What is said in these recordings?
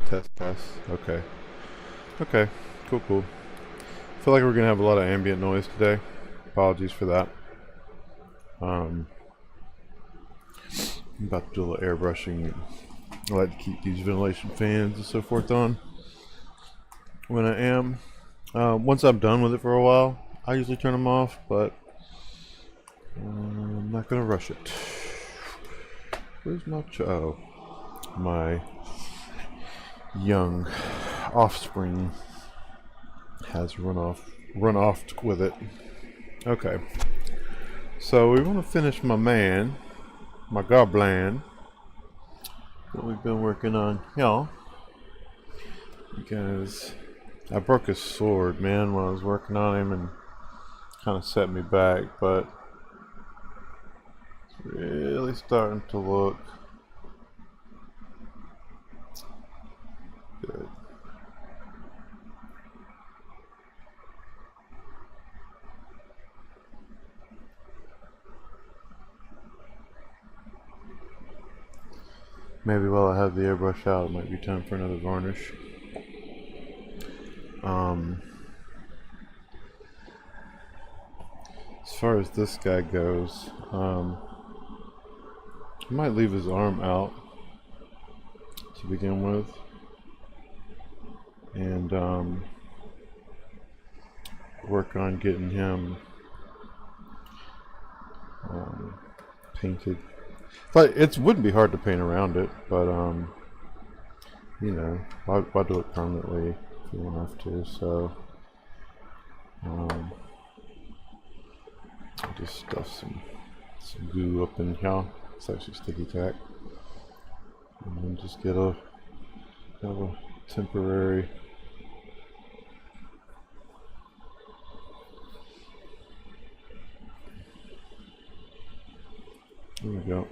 Test, test. Okay. Okay. Cool, cool. I feel like we're gonna have a lot of ambient noise today. Apologies for that. I'm about to do a little airbrushing. I like to keep these ventilation fans and so forth on when I am. Once I'm done with it for a while, I usually turn them off, but I'm not gonna rush it. Where's my child? My young offspring has run off with it. Okay, so we want to finish my goblin that we've been working on, y'all, because I broke his sword, man, when I was working on him, and kind of set me back, but it's really starting to look good. Maybe while I have the airbrush out, it might be time for another varnish. As far as this guy goes, I might leave his arm out to begin with, and work on getting him painted. But it wouldn't be hard to paint around it, but you know, why do it permanently if you don't have to? So I'll just stuff some goo up in here. It's actually sticky tack, and then just get a kind of a temporary. There we go.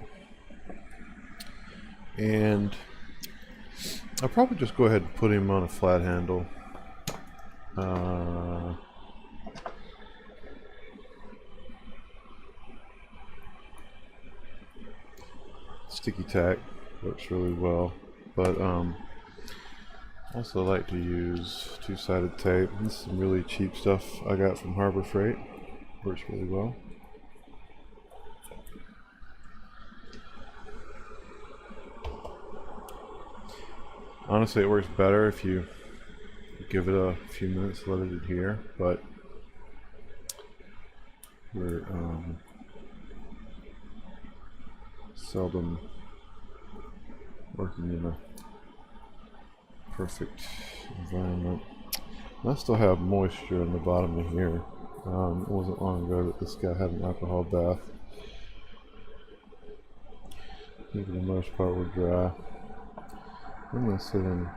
And I'll probably just go ahead and put him on a flat handle. Sticky tack works really well, but also like to use two-sided tape. This is some really cheap stuff I got from Harbor Freight. Works really well. Honestly, it works better if you give it a few minutes, let it adhere, but we're seldom working in a perfect environment. And I still have moisture in the bottom of here. It wasn't long ago that this guy had an alcohol bath. I think for the most part we're dry. I'm going to sit him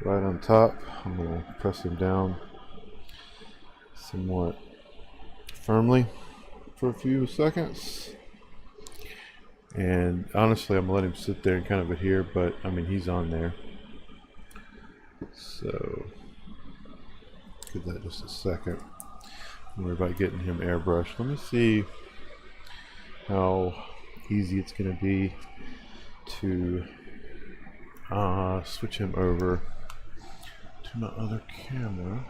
right on top. I'm going to press him down somewhat firmly for a few seconds. And honestly, I'm going to let him sit there and kind of adhere, but I mean, he's on there. So, give that just a second. Don't worry about getting him airbrushed. Let me see how easy it's going to be to switch him over to my other camera.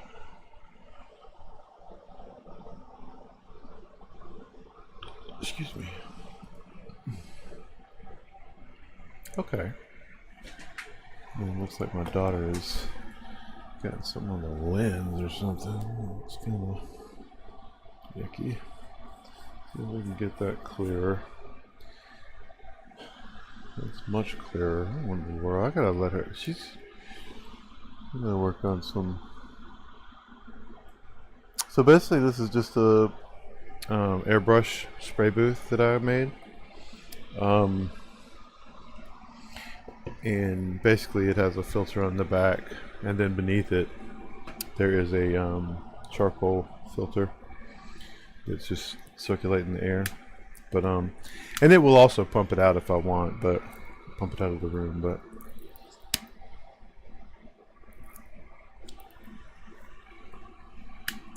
Excuse me. Okay. It looks like my daughter is got something on the lens or something. It's kind of yucky. See if we can get that clearer. It's much clearer. I wonder where I gotta let her. I'm gonna work on some. So basically, this is just a airbrush spray booth that I made. And basically, it has a filter on the back, and then beneath it, there is a charcoal filter. It's just circulating the air. But and it will also pump it out if I want, but pump it out of the room.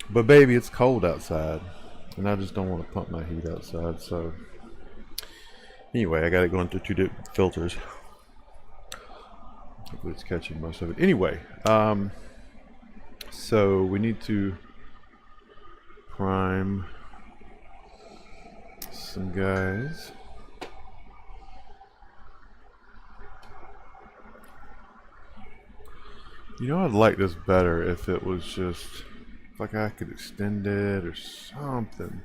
But baby, it's cold outside, and I just don't want to pump my heat outside. So anyway, I got it going through two different filters. Hopefully it's catching most of it. Anyway, so we need to prime some guys. You know, I'd like this better if it was just like I could extend it or something.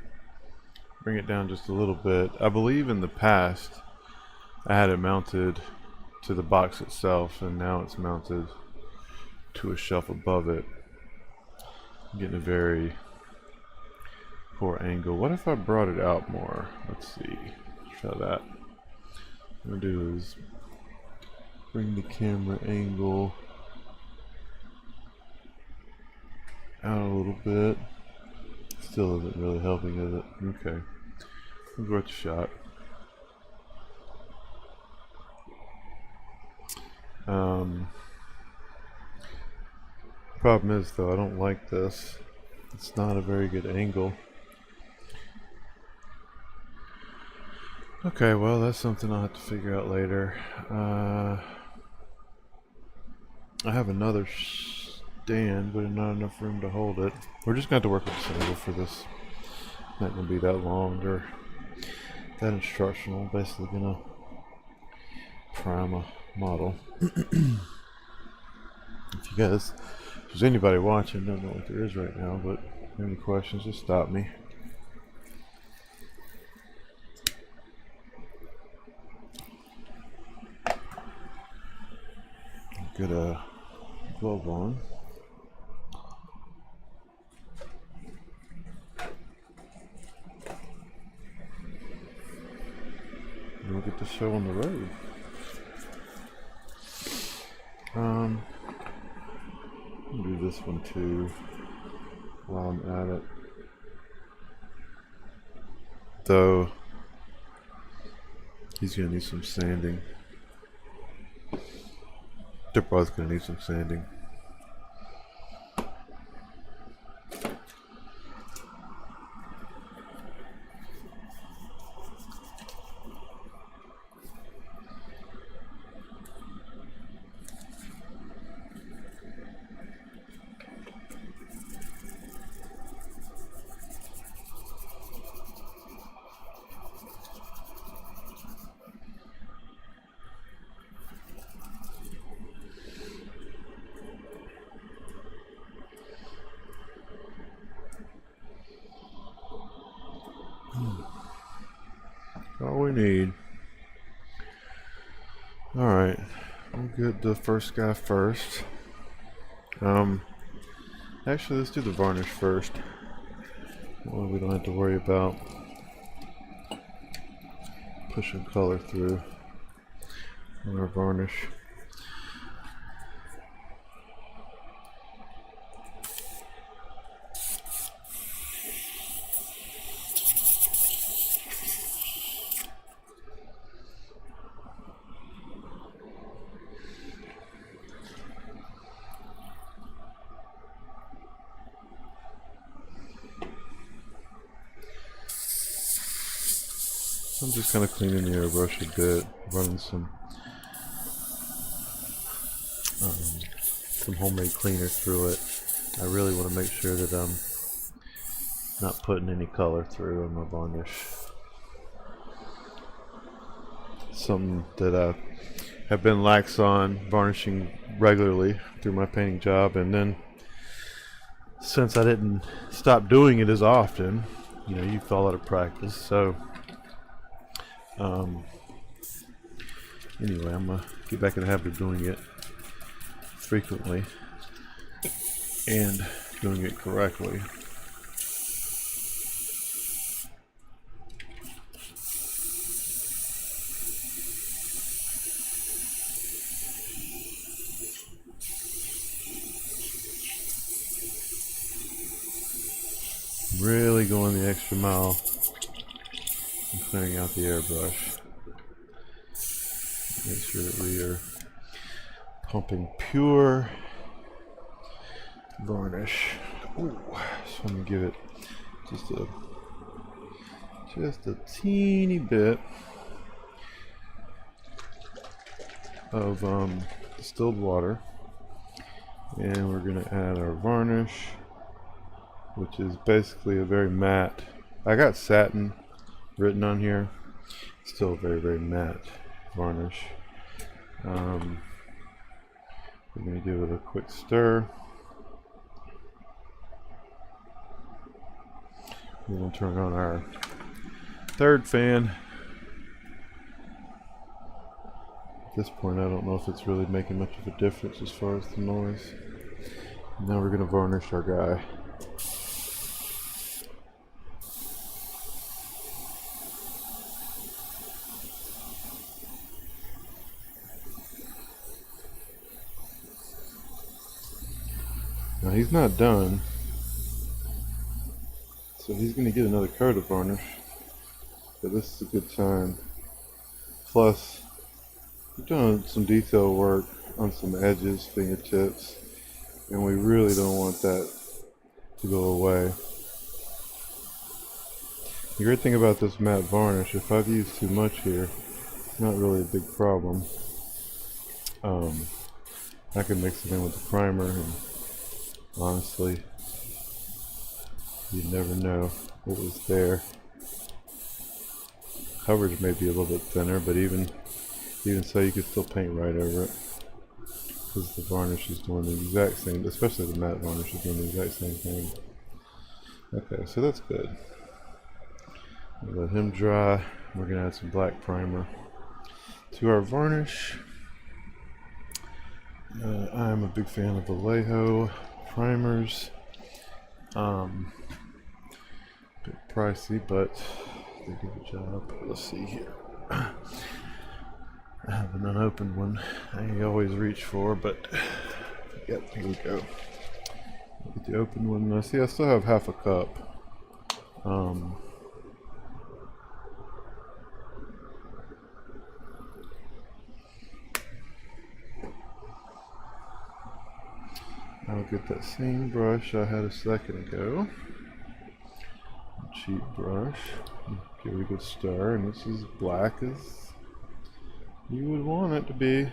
Bring it down just a little bit. I believe in the past I had it mounted to the box itself, and now it's mounted to a shelf above it. I'm getting a very poor angle. What if I brought it out more? Let's see. Try that. What I'm gonna do is bring the camera angle out a little bit. Still isn't really helping, is it? Okay. It's worth a shot. Problem is, though, I don't like this. It's not a very good angle. Okay, well, that's something I'll have to figure out later. I have another stand, but not enough room to hold it. We're just going to have to work with this angle for this. Not going to be that long or that instructional. Basically going to prime a model. If there's anybody watching, don't know what there is right now, but if you have any questions, just stop me. Get a glove on. And we'll get the show on the road. I'll do this one too while I'm at it. Though he's gonna need some sanding. They're both gonna need some sanding. All we need. Alright, we'll get the first guy first. Actually, let's do the varnish first. Well, we don't have to worry about pushing color through on our varnish. I'm just kind of cleaning the airbrush a bit, running some homemade cleaner through it. I really want to make sure that I'm not putting any color through on my varnish. Something that I have been lax on varnishing regularly through my painting job, and then since I didn't stop doing it as often, you know, you fall out of practice. So anyway, I'm gonna get back in the habit of doing it frequently and doing it correctly. Really going the extra mile and clearing out the airbrush. Make sure that we are pumping pure varnish. Ooh, so I'm gonna give it just a teeny bit of distilled water, and we're going to add our varnish, which is basically a very matte. I got satin written on here. Still a very, very matte varnish. We're going to give it a quick stir. We're going to turn on our third fan. At this point, I don't know if it's really making much of a difference as far as the noise. Now we're going to varnish our guy. Now he's not done, so he's going to get another coat of varnish, but this is a good sign. Plus, we've done some detail work on some edges, fingertips, and we really don't want that to go away. The great thing about this matte varnish, if I've used too much here, it's not really a big problem. I can mix it in with the primer, and honestly, you never know what was there. Coverage may be a little bit thinner, but even so, you could still paint right over it, because the varnish is doing the exact same, especially the matte varnish is doing the exact same thing. Okay, so that's good. We'll let him dry. We're going to add some black primer to our varnish. I'm a big fan of Vallejo primers. Bit pricey, but they do the job. Let's see here. I have an unopened one I always reach for, but yep, here we go. Get the open one. Now, see, I still have half a cup. I'll get that same brush I had a second ago. A cheap brush. Give it a good stir, and this is black as you would want it to be.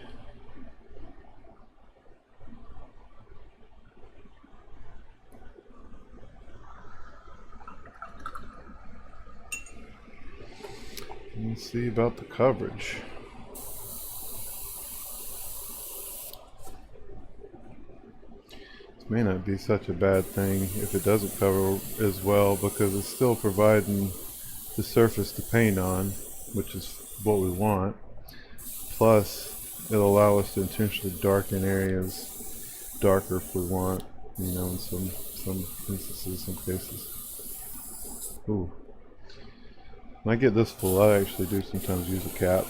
Let's see about the coverage. May not be such a bad thing if it doesn't cover as well, because it's still providing the surface to paint on, which is what we want. Plus, it'll allow us to intentionally darken areas darker if we want, you know, in some instances, some cases. Ooh. When I get this full, I actually do sometimes use a cap.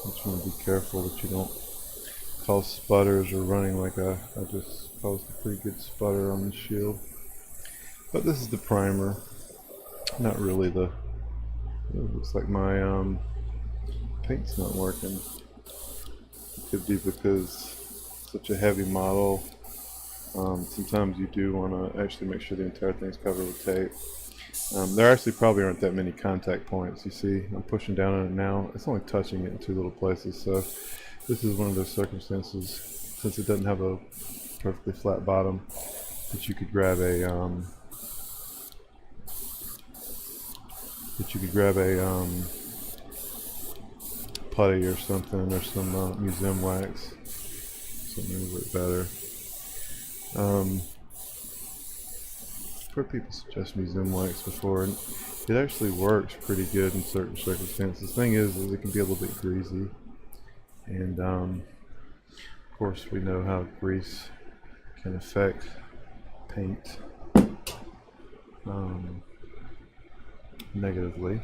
Just want to be careful that you don't cause sputters or running like I just caused a pretty good sputter on the shield. But this is the primer, not really the, it looks like my paint's not working. It could be because it's such a heavy model. Sometimes you do want to actually make sure the entire thing's covered with tape. There actually probably aren't that many contact points. You see, I'm pushing down on it now. It's only touching it in 2 little places, so this is one of those circumstances, since it doesn't have a perfectly flat bottom, that you could grab a putty or something, or some museum wax, something a little bit better. I've heard people suggest museum wax before, and it actually works pretty good in certain circumstances. The thing is it can be a little bit greasy, and of course we know how grease can affect paint negatively.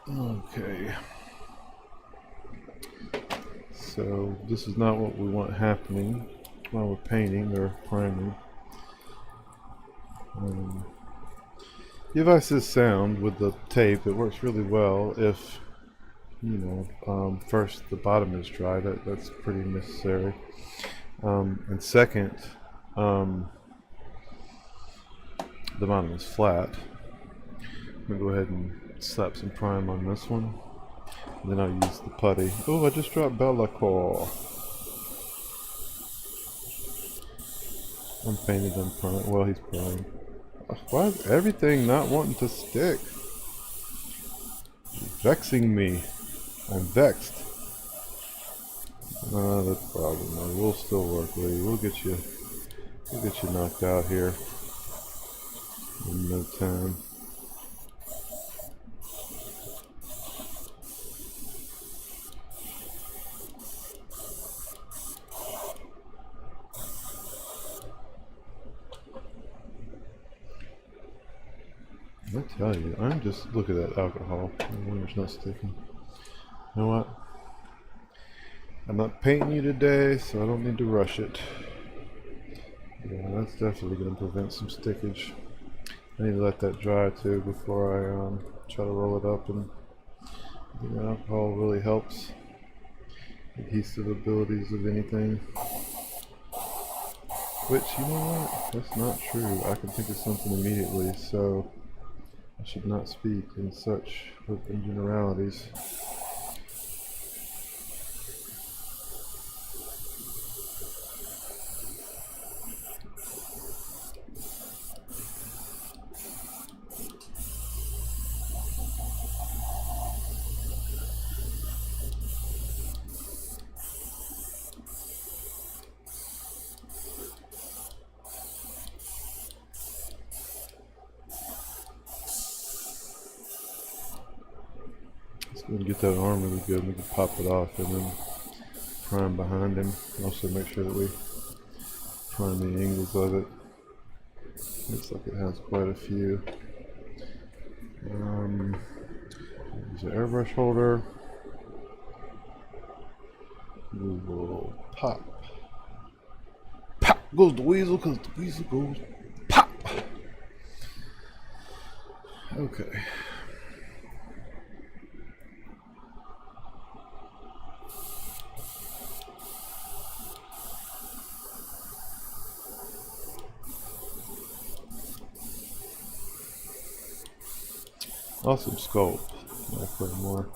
Okay, so this is not what we want happening while we're painting or priming. The device is sound with the tape. It works really well if, you know, first the bottom is dry. That's pretty necessary. And second, the bottom is flat. I'm gonna go ahead and slap some prime on this one. And then I'll use the putty. Oh, I just dropped Bellacore. I'm painted on prime. Well, he's prime. Why is everything not wanting to stick? It's vexing me. I'm vexed. That's the problem. No, we'll still work with you. We'll get you knocked out here in no time. I tell you, I'm just, look at that alcohol. My winter's not sticking. You know what? I'm not painting you today, so I don't need to rush it. Yeah, that's definitely going to prevent some stickage. I need to let that dry too before I try to roll it up, and the alcohol really helps adhesive abilities of anything. Which, you know what? That's not true. I can think of something immediately, so I should not speak in such in generalities. Let's get that arm really good, and we can pop it off and then prime behind him. Also make sure that we prime the angles of it. Looks like it has quite a few. There's an airbrush holder. We will pop. Pop goes the weasel, because the weasel goes pop. Okay. Awesome sculpt by Claymore.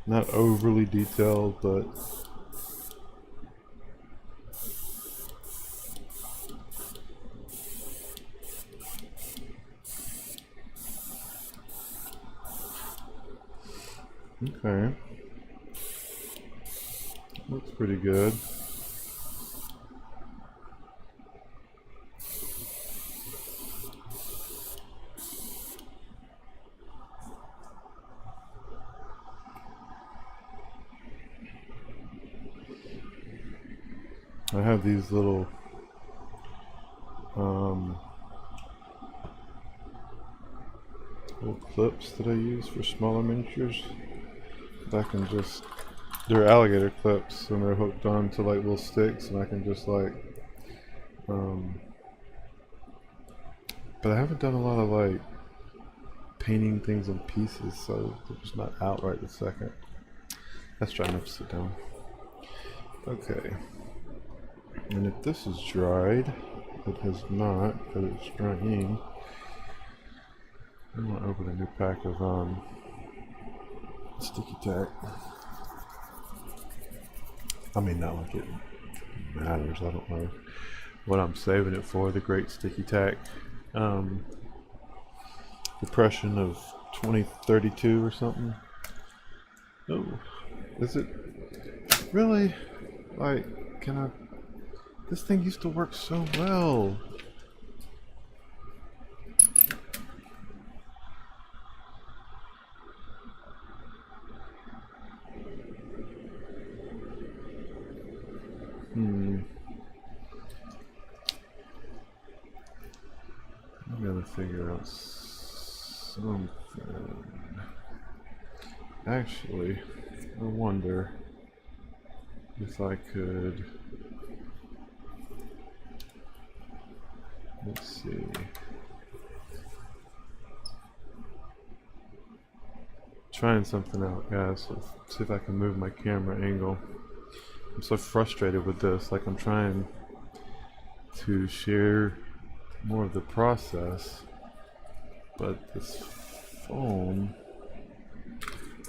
Not overly detailed, but okay. Looks pretty good. I have these little little clips that I use for smaller miniatures that I can just, they're alligator clips and they're hooked on to like little sticks, and I can just like but I haven't done a lot of like painting things in pieces, so they're just not out right this second. Let's try not to sit down. Okay. And if this is dried, it has not, because it's drying. I'm going to open a new pack of sticky tack. I mean, not like it matters. I don't know what I'm saving it for. The great sticky tack depression of 2032 or something. Oh, is it really? Like, can I? This thing used to work so well. I gotta figure out something. Actually, I wonder if I could. Let's see. Trying something out, guys. Let's see if I can move my camera angle. I'm so frustrated with this. Like, I'm trying to share more of the process, but this foam,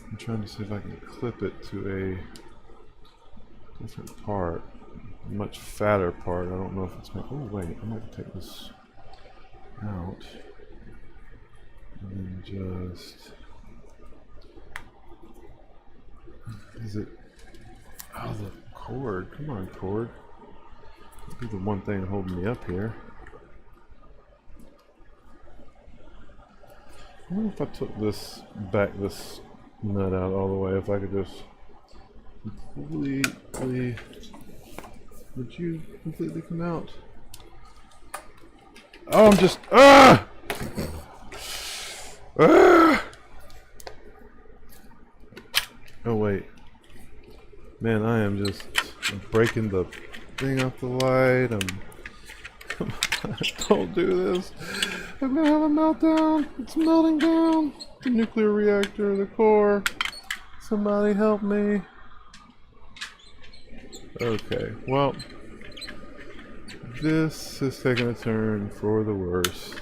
I'm trying to see if I can clip it to a different part, a much fatter part. I don't know if it's going to, oh wait, I'm going to take this out and then just, is it, oh, the cord, come on cord, be the one thing holding me up here. I wonder if I took this back, this nut out all the way, if I could just completely, would you completely come out? Oh, I'm just, ah! Ah! Oh wait, man, I am just breaking the thing off the light. Don't do this. I'm gonna have a meltdown. It's melting down. The nuclear reactor, the core. Somebody help me. Okay, well, this is taking a turn for the worse.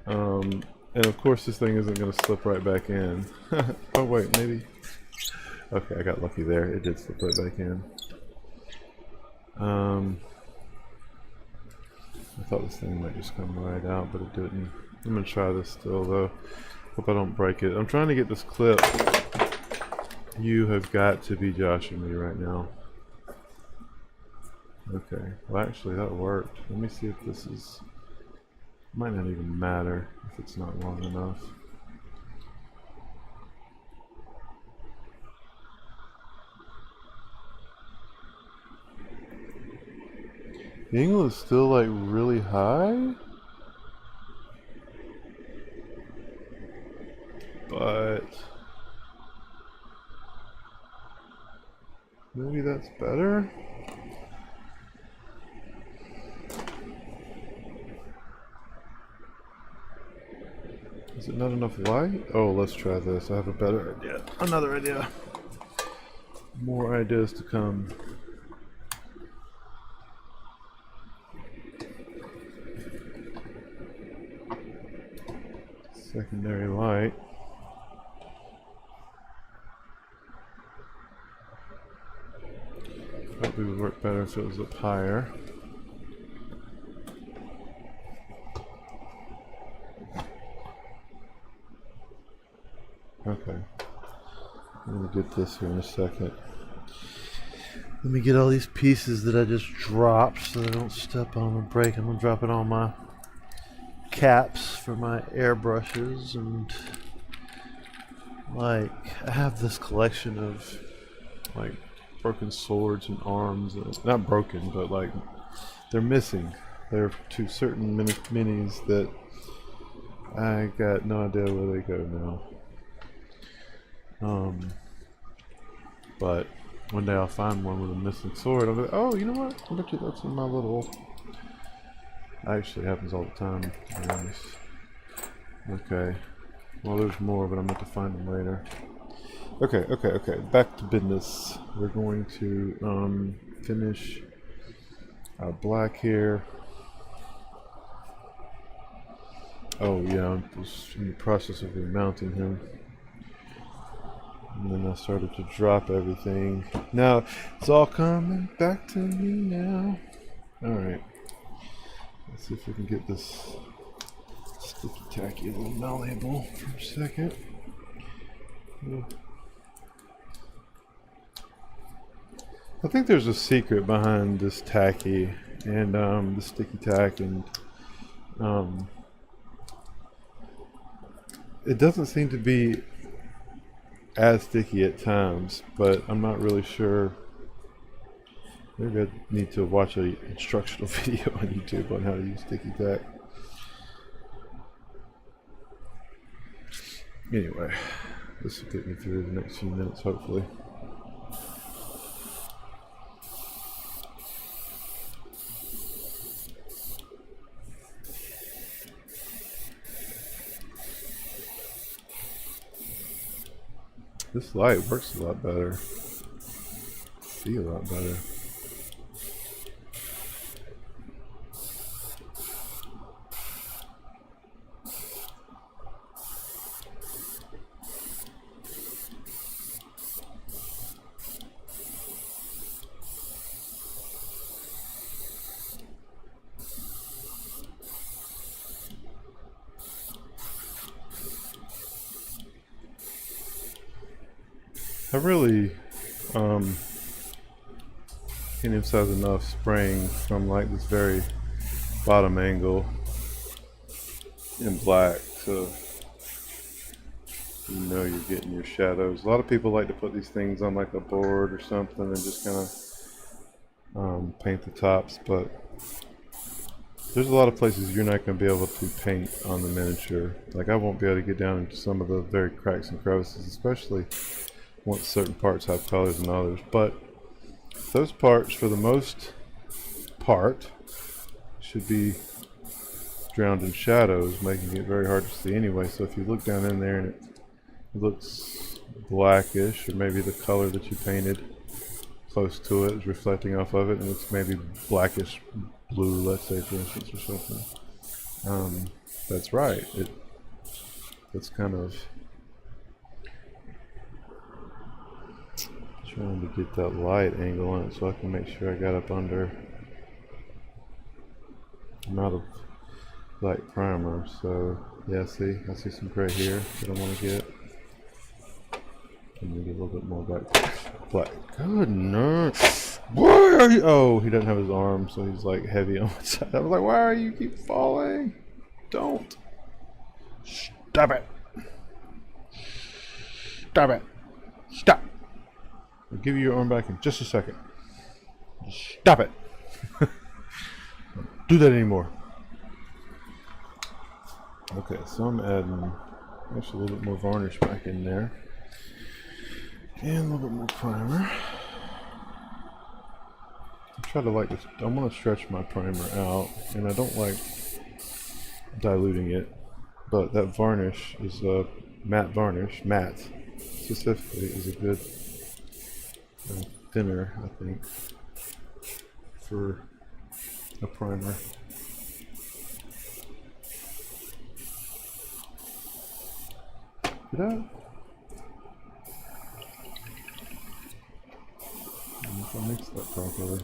And of course this thing isn't gonna slip right back in. Oh wait, maybe. Okay, I got lucky there. It did slip right back in. I thought this thing might just come right out, but it didn't. I'm gonna try this still though. Hope I don't break it. I'm trying to get this clip. You have got to be joshing me right now. Okay, well actually that worked. Let me see if this is, might not even matter if it's not long enough. The angle is still like really high, but maybe that's better. Is it not enough light? Oh, let's try this. I have a better idea. Another idea. More ideas to come. Secondary light. Probably would work better if it was up higher. Okay. I'm gonna get this here in a second. Let me get all these pieces that I just dropped so that I don't step on them and break. I'm gonna drop it on my caps for my airbrushes, and like I have this collection of like broken swords and arms, not broken, but like they're missing. They're to certain minis that I got no idea where they go now. But one day I'll find one with a missing sword. I'll be like, oh, you know what? I bet you that's in my little. Actually, happens all the time. Nice. Okay. Well, there's more, but I'm going to find them later. Okay. Back to business. We're going to finish our black here. Oh yeah, I'm just in the process of remounting him. And then I started to drop everything. Now, it's all coming back to me now. Alright. Let's see if we can get this sticky tacky a little malleable for a second. I think there's a secret behind this tacky and the sticky tack, and it doesn't seem to be as sticky at times, but I'm not really sure. Maybe I need to watch an instructional video on YouTube on how to use sticky tack. Anyway, this will get me through the next few minutes, hopefully. This light works a lot better. see a lot better. I really can't emphasize enough spraying from like this very bottom angle in black, so you know you're getting your shadows. A lot of people like to put these things on like a board or something and just kind of paint the tops, but there's a lot of places you're not going to be able to paint on the miniature. Like I won't be able to get down into some of the very cracks and crevices, especially once certain parts have colors than others. But those parts, for the most part, should be drowned in shadows, making it very hard to see anyway. So if you look down in there and it looks blackish, or maybe the color that you painted close to it is reflecting off of it, and it looks maybe blackish blue, let's say, for instance, or something. That's right. It's kind of trying to get that light angle on it so I can make sure I got up under. I'm out of light primer, so yeah, see, I see some gray here that I want to get. And maybe a little bit more black. Goodness. Why are you? Oh, he doesn't have his arm, so he's like heavy on one side. I was like, why are you keep falling? Don't. Stop it. Stop it. Stop. I'll give you your arm back in just a second. Stop it. Don't do that anymore. Okay, so I'm adding actually a little bit more varnish back in there. And a little bit more primer. I try to like this. I want to stretch my primer out, and I don't like diluting it. But that varnish is a matte varnish. Matte specifically is a good thinner, I think, for a primer. Did I? If I mix that properly.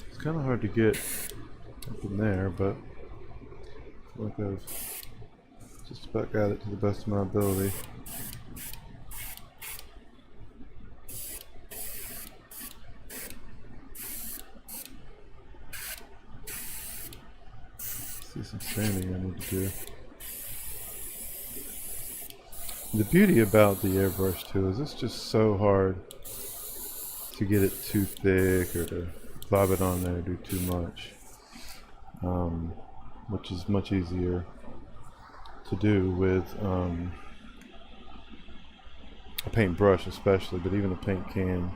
It's kind of hard to get up in there, but I feel like I've just about got it to the best of my ability. See some sanding I need to do. The beauty about the airbrush too is it's just so hard to get it too thick or to glob it on there and do too much, which is much easier to do with a paintbrush especially, but even a paint can.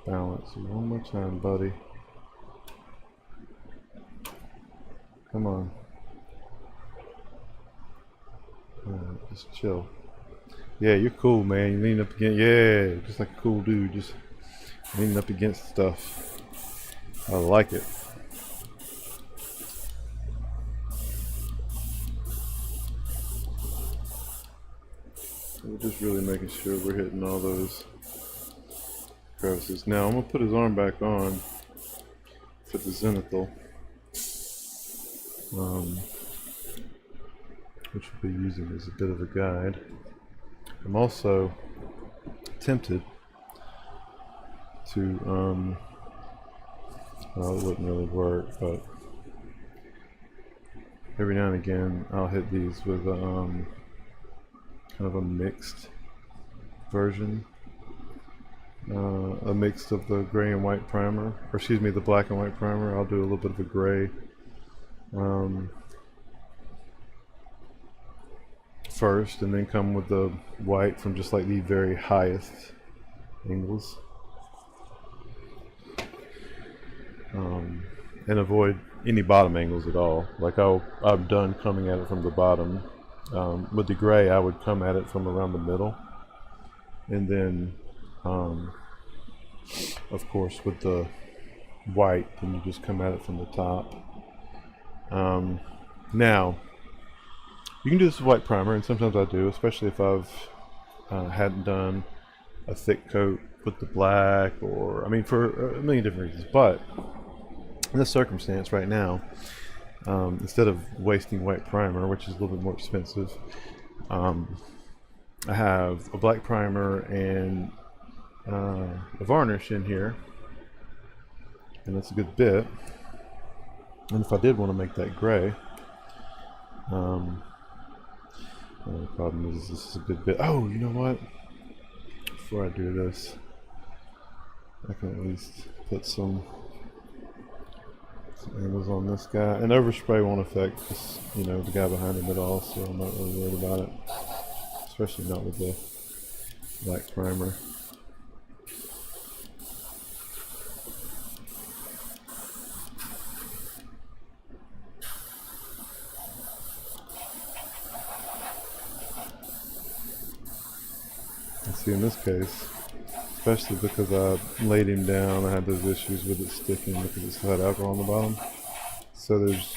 Balance. One more time, buddy. Come on. Just chill. Yeah, you're cool, man. You lean up against, yeah, just like a cool dude, just leaning up against stuff. I like it. So we're just really making sure we're hitting all those crevices. Now I'm gonna put his arm back on for the zenithal. which we'll be using as a bit of a guide. I'm also tempted to, well, it wouldn't really work, but every now and again I'll hit these with a, kind of a mixed version. A mix of the gray and white primer, or excuse me, the black and white primer. I'll do a little bit of a gray first, and then come with the white from just like the very highest angles, and avoid any bottom angles at all. Like I'm done coming at it from the bottom. With the gray, I would come at it from around the middle, and then of course with the white, then you just come at it from the top. Now you can do this with white primer, and sometimes I do, especially if I've hadn't done a thick coat with the black, or I mean for a million different reasons. But in this circumstance right now, instead of wasting white primer, which is a little bit more expensive, I have a black primer and a varnish in here, and that's a good bit. And if I did want to make that gray, the problem is this is a good bit. Oh, you know what? Before I do this, I can at least put some angles on this guy. And overspray won't affect this, you know, the guy behind him at all, so I'm not really worried about it. Especially not with the black primer. See, in this case, especially because I laid him down, I had those issues with it sticking because it still had alcohol on the bottom. So there's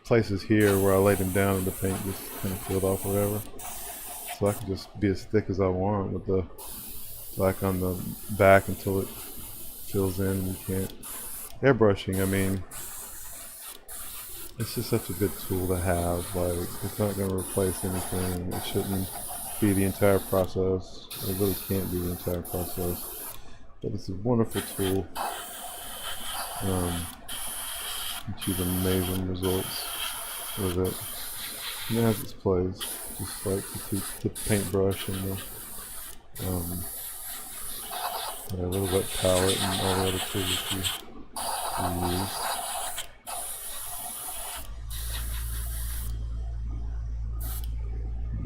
places here where I laid him down and the paint just kind of peeled off or whatever. So I can just be as thick as I want with the black on the back until it fills in and you can't. Airbrushing, I mean, it's just such a good tool to have. Like, it's not going to replace anything. It shouldn't be the entire process. It really can't be the entire process. But it's a wonderful tool. Achieve amazing results with it. And it has its place, just like the paintbrush and the little wet palette and all the other tools you use.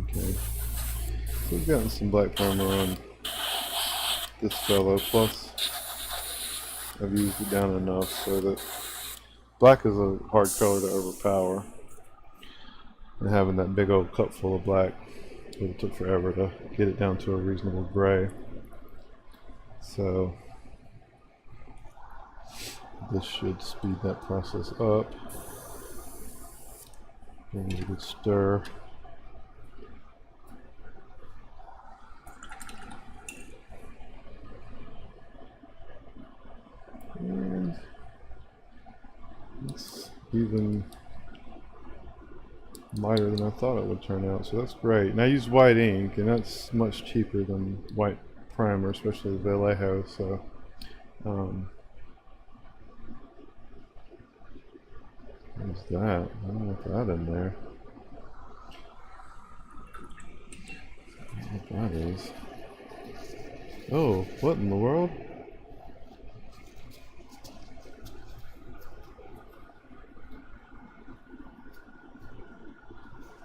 Okay, so we've gotten some black primer on this fellow, plus I've used it down enough so that black is a hard color to overpower, and having that big old cup full of black, it took forever to get it down to a reasonable gray. So this should speed that process up. Give it a good stir. And it's even lighter than I thought it would turn out, so that's great. And I use white ink, and that's much cheaper than white primer, especially the Vallejo. So what's that? I don't know what that in there. I don't know what that is. Oh, what in the world?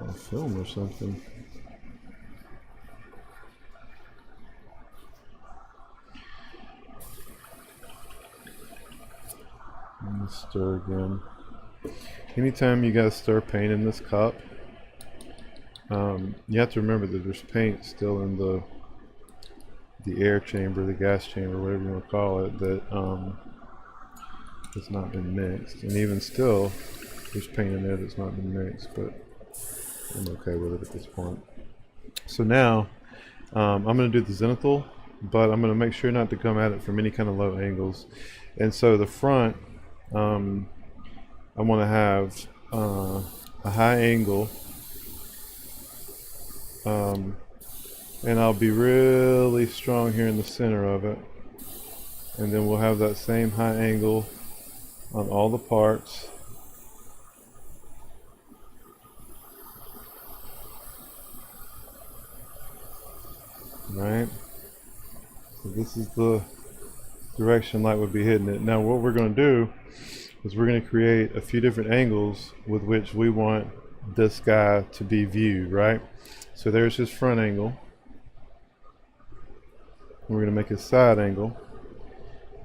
A film or something. Let me stir again. Anytime you guys stir paint in this cup, you have to remember that there's paint still in the air chamber, the gas chamber, whatever you want to call it, that has not been mixed. And even still, there's paint in there that's not been mixed, but I'm okay with it at this point. So now, I'm going to do the zenithal, but I'm going to make sure not to come at it from any kind of low angles. And so the front, I want to have a high angle, and I'll be really strong here in the center of it, and then we'll have that same high angle on all the parts. Right, so this is the direction light would be hitting it. Now what we're going to do is we're going to create a few different angles with which we want this guy to be viewed, right? So there's his front angle. We're going to make his side angle.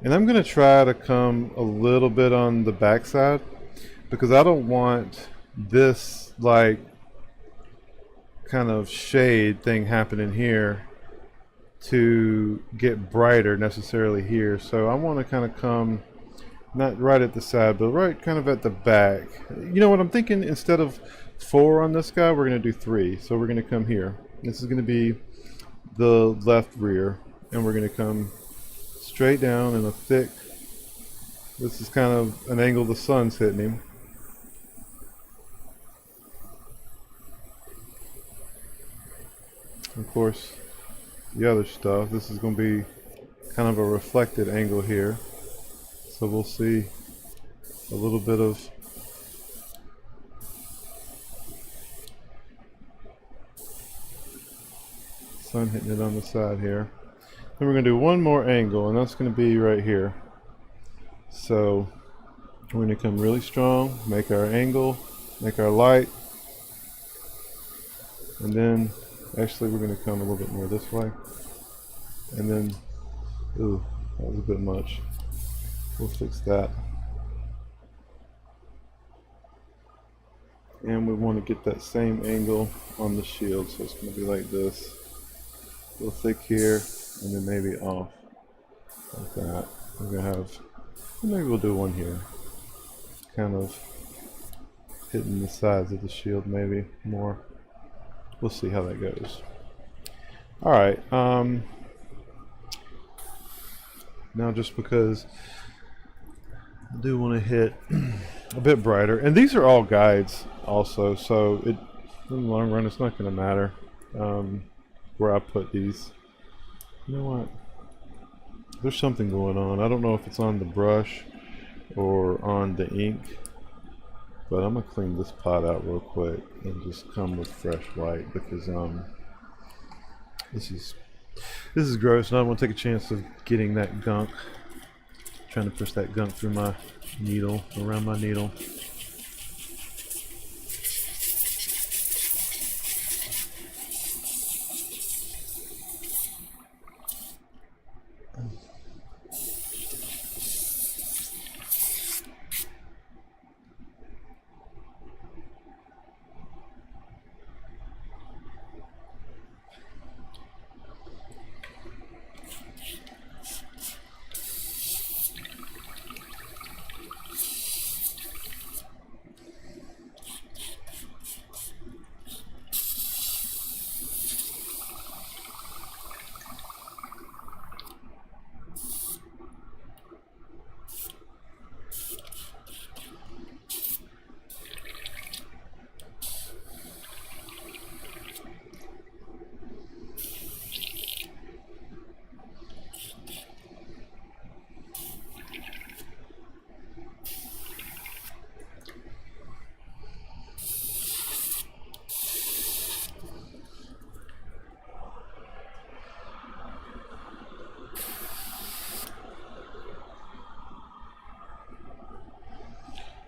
And I'm going to try to come a little bit on the back side because I don't want this like kind of shade thing happening here to get brighter necessarily here. So I want to kind of come not right at the side, but right kind of at the back. You know what I'm thinking? Instead of 4 on this guy, we're going to do 3. So we're going to come here. This is going to be the left rear, and we're going to come straight down in a thick. This is kind of an angle the sun's hitting him. Of course, the other stuff, this is going to be kind of a reflected angle here. So we'll see a little bit of sun hitting it on the side here. Then we're going to do one more angle, and that's going to be right here. So we're going to come really strong, make our angle, make our light, and then actually we're going to come a little bit more this way. And then, ooh, that was a bit much. We'll fix that. And we want to get that same angle on the shield, so it's going to be like this. A little thick here, and then maybe off like that. We're going to have, maybe we'll do one here. Kind of hitting the sides of the shield maybe more. We'll see how that goes. Alright, now just because I do want to hit a bit brighter, and these are all guides also, so in the long run it's not going to matter where I put these. You know what, there's something going on. I don't know if it's on the brush or on the ink, but I'm going to clean this pot out real quick and just come with fresh white, because this is gross, and I don't want to take a chance of getting that gunk, trying to push that gunk through my needle, around my needle.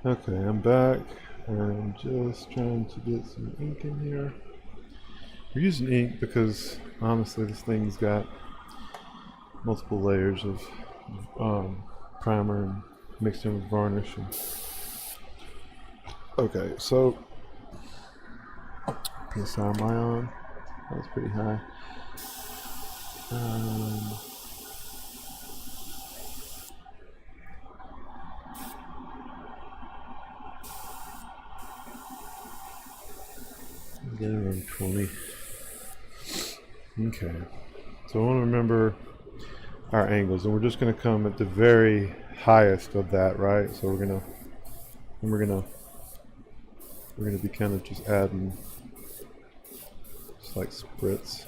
Okay, I'm back, and I'm just trying to get some ink in here. We're using ink because honestly this thing's got multiple layers of primer and mixed in with varnish. Okay, so PSI am I on? That's pretty high. Around 20. Okay, so I want to remember our angles, and we're just going to come at the very highest of that, right? So we're going to And we're gonna be kind of just adding just like spritz.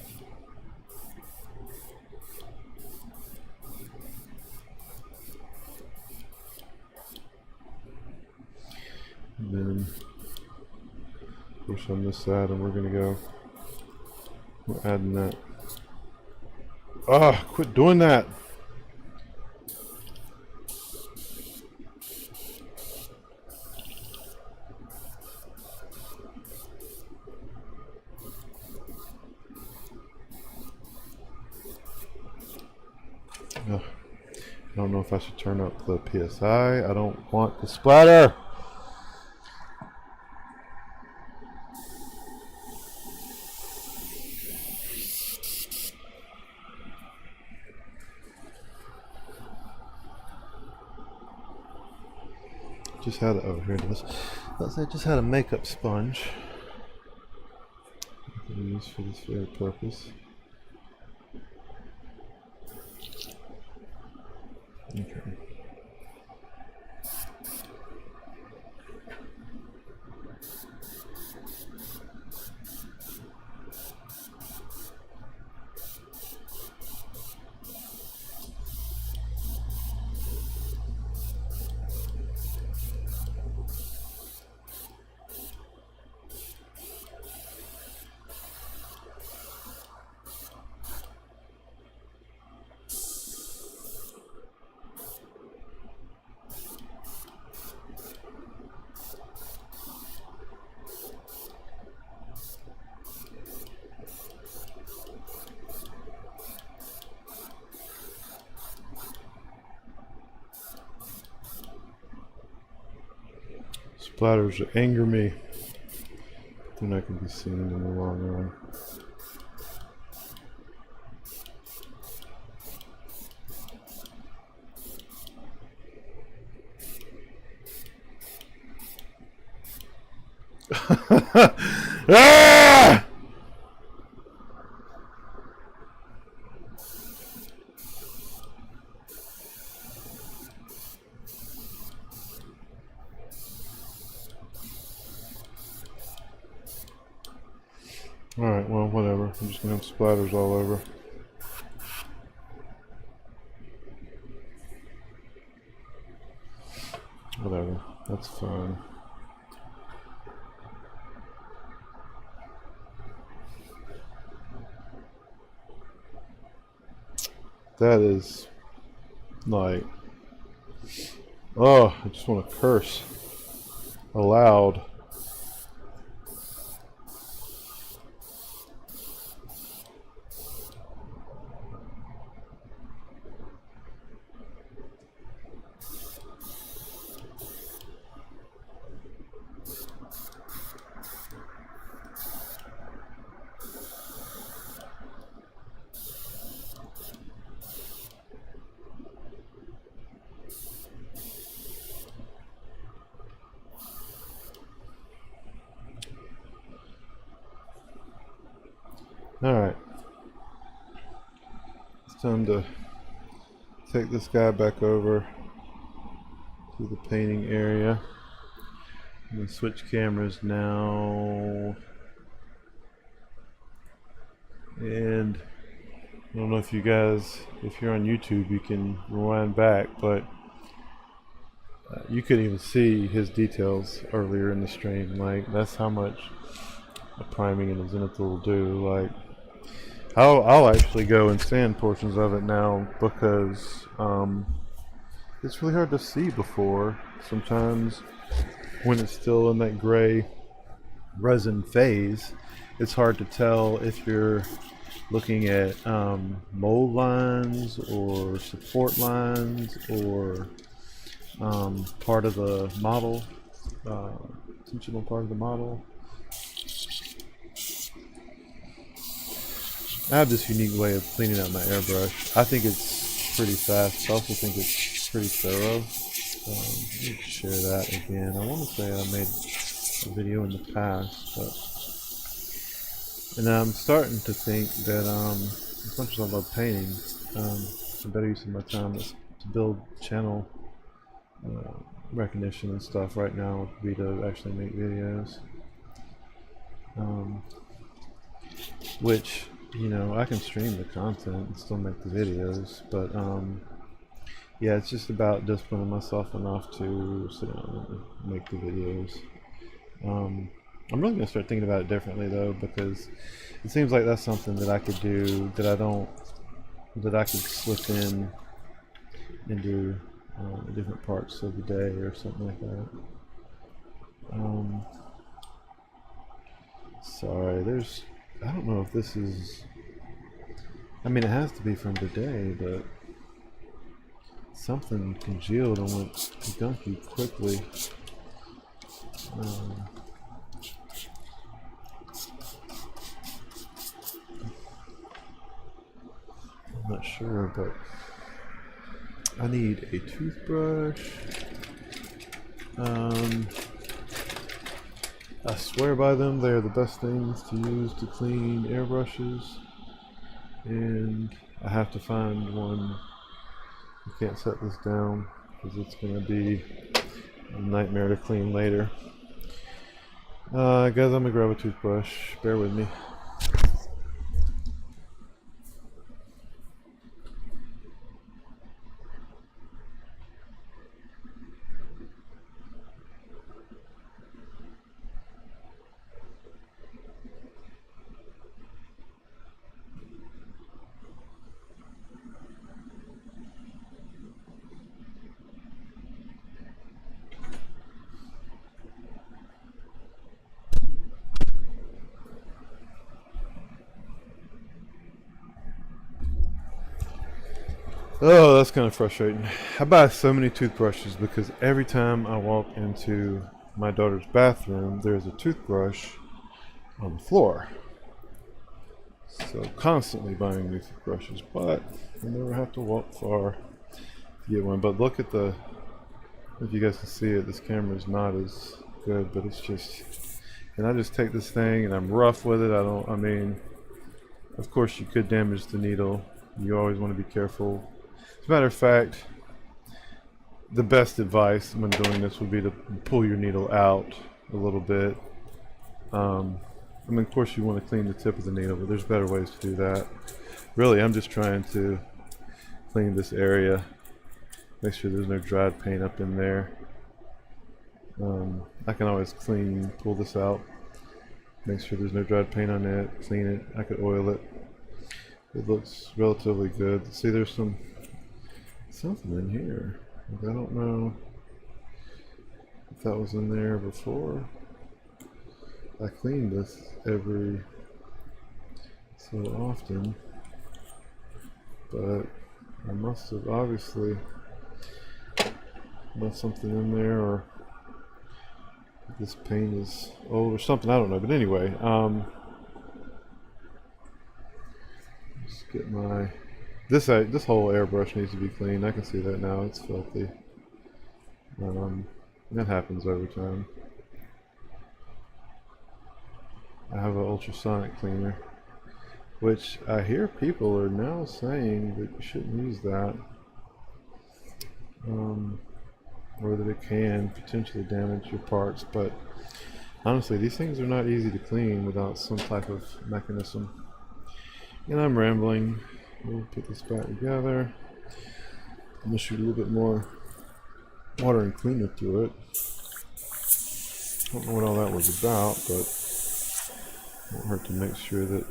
And then push on this side, and we're adding that. Ah, quit doing that! Ugh. I don't know if I should turn up the PSI. I don't want the splatter! Just had it over here. I just had a makeup sponge. I can use for this very purpose. Okay. Splatters that anger me. They're not going to be seen in the long run. Ah! Alright, well, whatever. I'm just going to have splatters all over. Whatever. That's fine. That is like, oh, I just want to curse aloud. Alright, it's time to take this guy back over to the painting area. I'm going to switch cameras now, and I don't know if you guys, if you're on YouTube, you can rewind back, but you couldn't even see his details earlier in the stream. Like, that's how much priming and the zenithal will do. Like, I'll actually go and sand portions of it now because it's really hard to see before. Sometimes when it's still in that gray resin phase, it's hard to tell if you're looking at mold lines or support lines or part of the model, intentional part of the model. I have this unique way of cleaning out my airbrush. I think it's pretty fast. I also think it's pretty thorough. Let me share that again. I want to say I made a video in the past, and I'm starting to think that as much as I love painting, the better use of my time is to build channel recognition and stuff right now would be to actually make videos. Which, you know, I can stream the content and still make the videos, but yeah, it's just about disciplining myself enough to sit down and make the videos. I'm really gonna start thinking about it differently though, because it seems like that's something that I could do that I could slip in and do different parts of the day or something like that. Sorry, I don't know if this is, I mean, it has to be from today, but something congealed and went gunky quickly. I'm not sure, but I need a toothbrush. I swear by them, they are the best things to use to clean airbrushes, and I have to find one. I can't set this down because it's going to be a nightmare to clean later. Guys, I'm going to grab a toothbrush. Bear with me. Oh, that's kind of frustrating. I buy so many toothbrushes because every time I walk into my daughter's bathroom, there's a toothbrush on the floor. So constantly buying new toothbrushes, but I never have to walk far to get one. But look at the, if you guys can see it, this camera is not as good, but it's just, and I just take this thing and I'm rough with it. I mean, of course you could damage the needle. You always want to be careful. As a matter of fact, the best advice when doing this would be to pull your needle out a little bit. I mean, of course you want to clean the tip of the needle, but there's better ways to do that. Really, I'm just trying to clean this area, make sure there's no dried paint up in there. I can always pull this out, make sure there's no dried paint on it, clean it. I could oil it. It looks relatively good. See, there's something in here. I don't know if that was in there before. I clean this every so often, but I must have obviously left something in there, or this paint is old or something, I don't know. But anyway, just get my, this whole airbrush needs to be cleaned. I can see that now, it's filthy. That happens over time. I have an ultrasonic cleaner, which I hear people are now saying that you shouldn't use that, or that it can potentially damage your parts. But honestly, these things are not easy to clean without some type of mechanism. And I'm rambling. We'll put this back together. I'm gonna shoot a little bit more water and cleaner through it. I don't know what all that was about, but it won't hurt to make sure that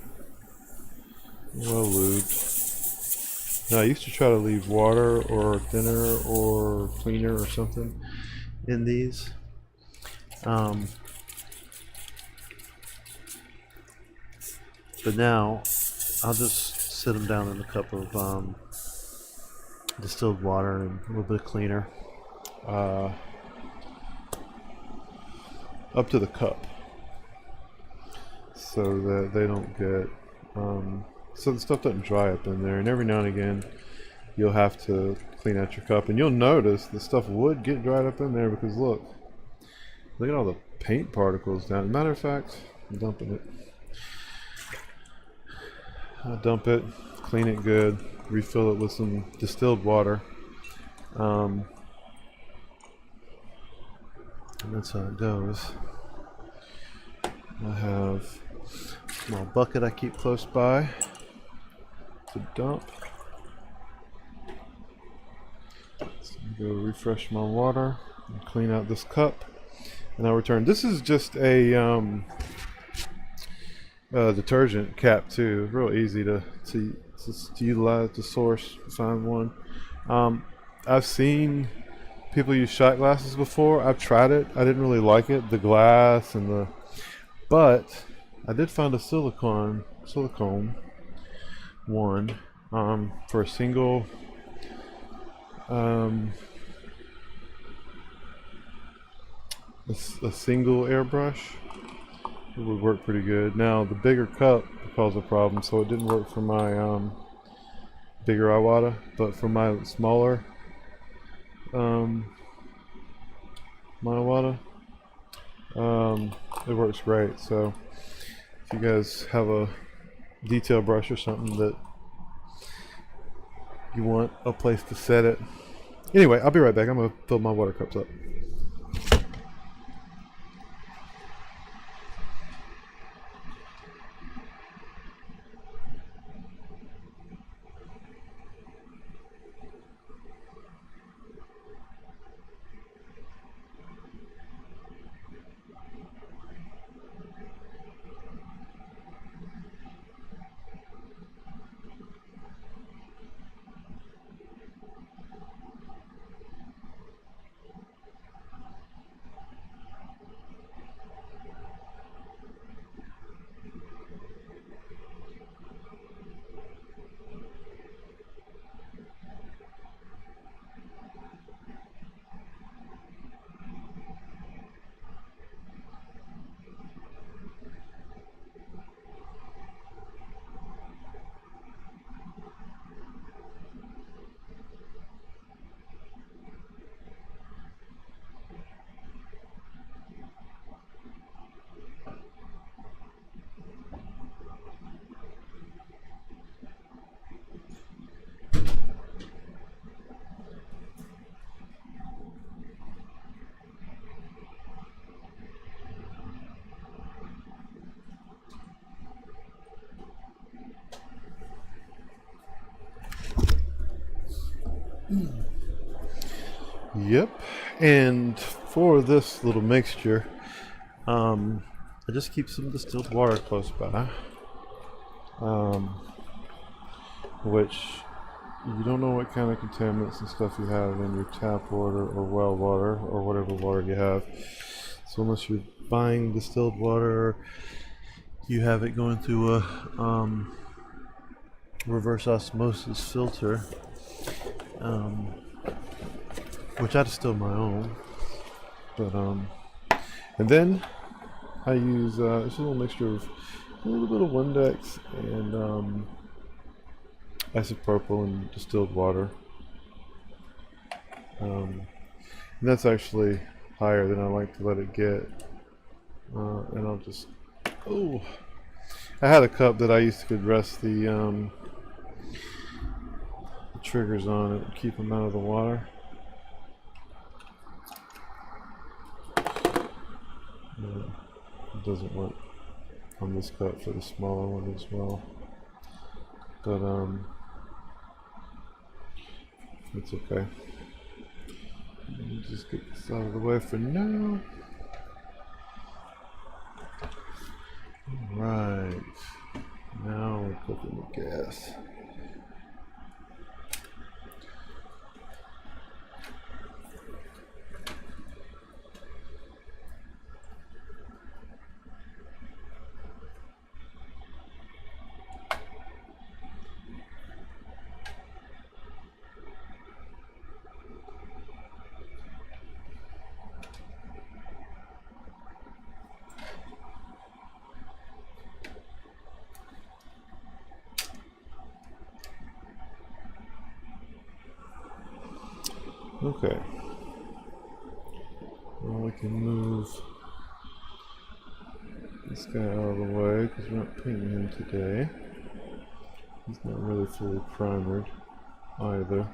well lubed. Now, I used to try to leave water or thinner or cleaner or something in these. But now I'll just sit them down in a cup of distilled water and a little bit of cleaner, up to the cup, so that they don't get so the stuff doesn't dry up in there. And every now and again you'll have to clean out your cup, and you'll notice the stuff would get dried up in there, because look at all the paint particles down. As a matter of fact, I'm dumping it. I'll dump it, clean it good, refill it with some distilled water. And that's how it goes. I have a small bucket I keep close by to dump. So I'm going to refresh my water and clean out this cup, and I'll return. This is just a detergent cap too. Real easy to utilize, to source, find one. I've seen people use shot glasses before. I've tried it. I didn't really like it, the glass and the. But I did find a silicone one for a single a single airbrush. It would work pretty good. Now the bigger cup caused a problem, so it didn't work for my bigger Iwata, but for my smaller my Iwata, it works great. So if you guys have a detail brush or something that you want a place to set it. Anyway, I'll be right back. I'm gonna fill my water cups up. Yep, and for this little mixture, I just keep some distilled water close by, which you don't know what kind of contaminants and stuff you have in your tap water or well water or whatever water you have. So unless you're buying distilled water, you have it going through a reverse osmosis filter, which I distill my own. But and then I use it's a little mixture of a little bit of Windex and isopropyl and distilled water. And that's actually higher than I like to let it get. And I'll just, oh, I had a cup that I used to rest the triggers on it and keep them out of the water. It doesn't work on this cup for the smaller one as well, but it's okay. Let me just get this out of the way for now. Alright, now we're cooking the gas. Okay. Well, we can move this guy out of the way because we're not painting him today. He's not really fully primered either.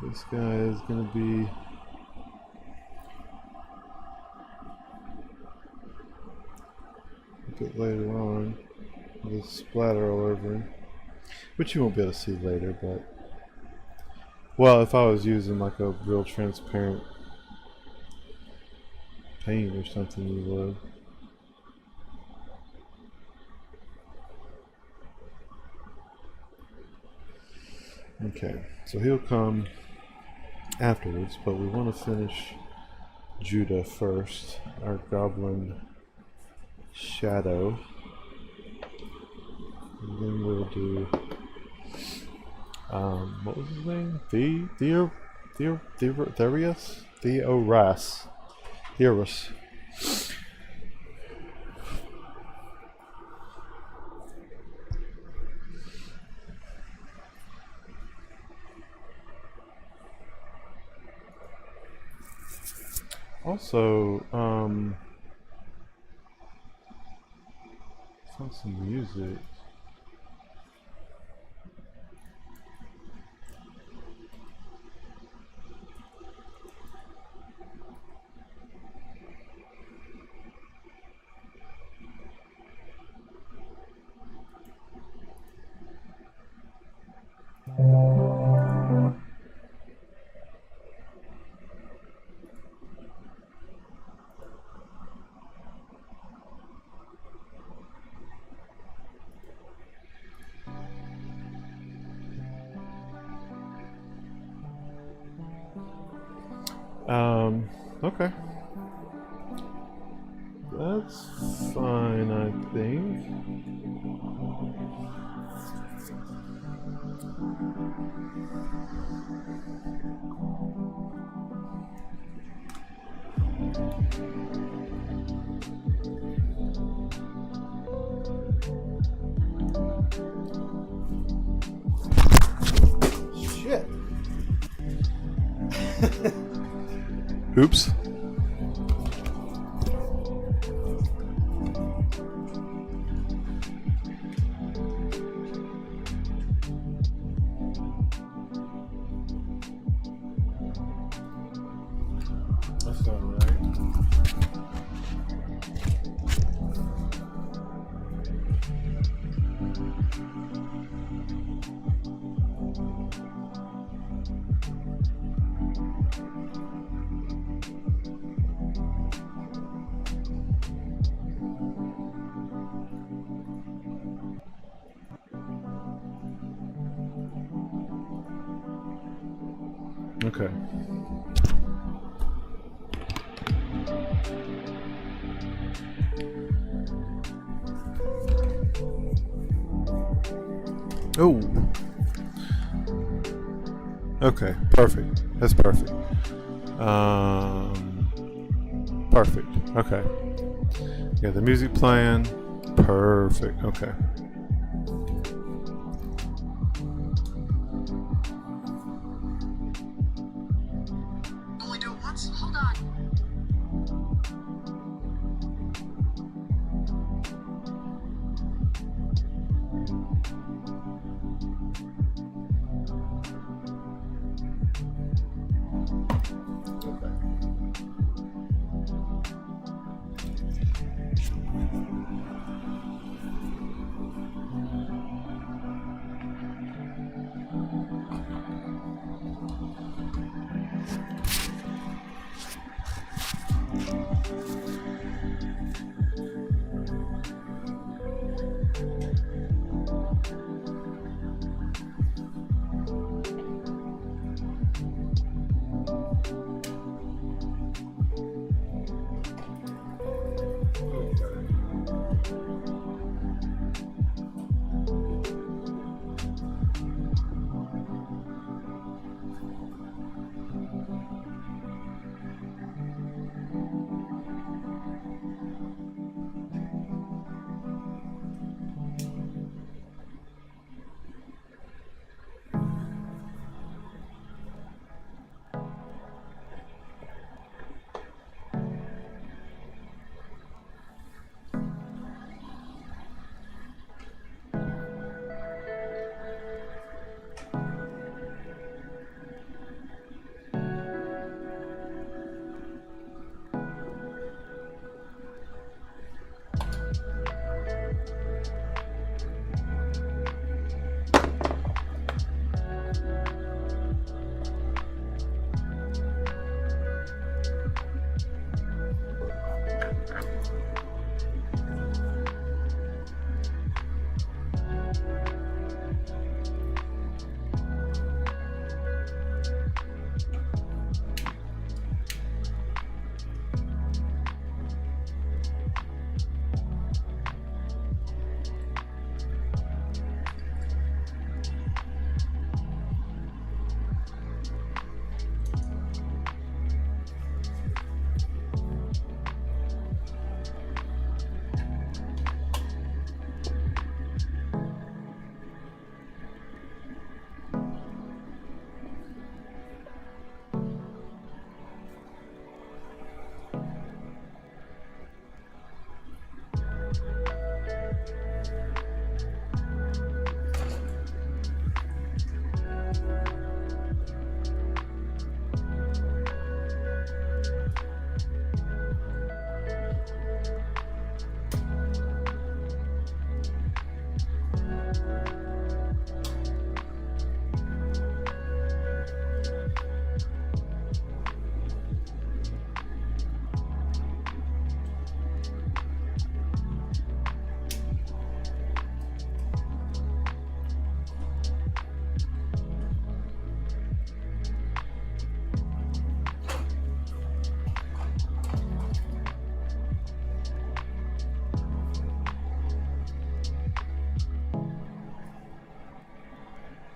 This guy is going to be a bit later on. With splatter all over him. Which you won't be able to see later, but... Well, if I was using like a real transparent paint or something, you would. Okay, so he'll come afterwards, but we want to finish Judah first, our Goblin Shadow. And then we'll do, what was his name? Theoras? Theoras. Also, found some music. Okay. That's fine, I think. Shit. Oops. That's not right. Okay. Oh. Okay, perfect. That's perfect. Perfect. Okay. Yeah, the music playing. Perfect. Okay. Only do it once? Hold on.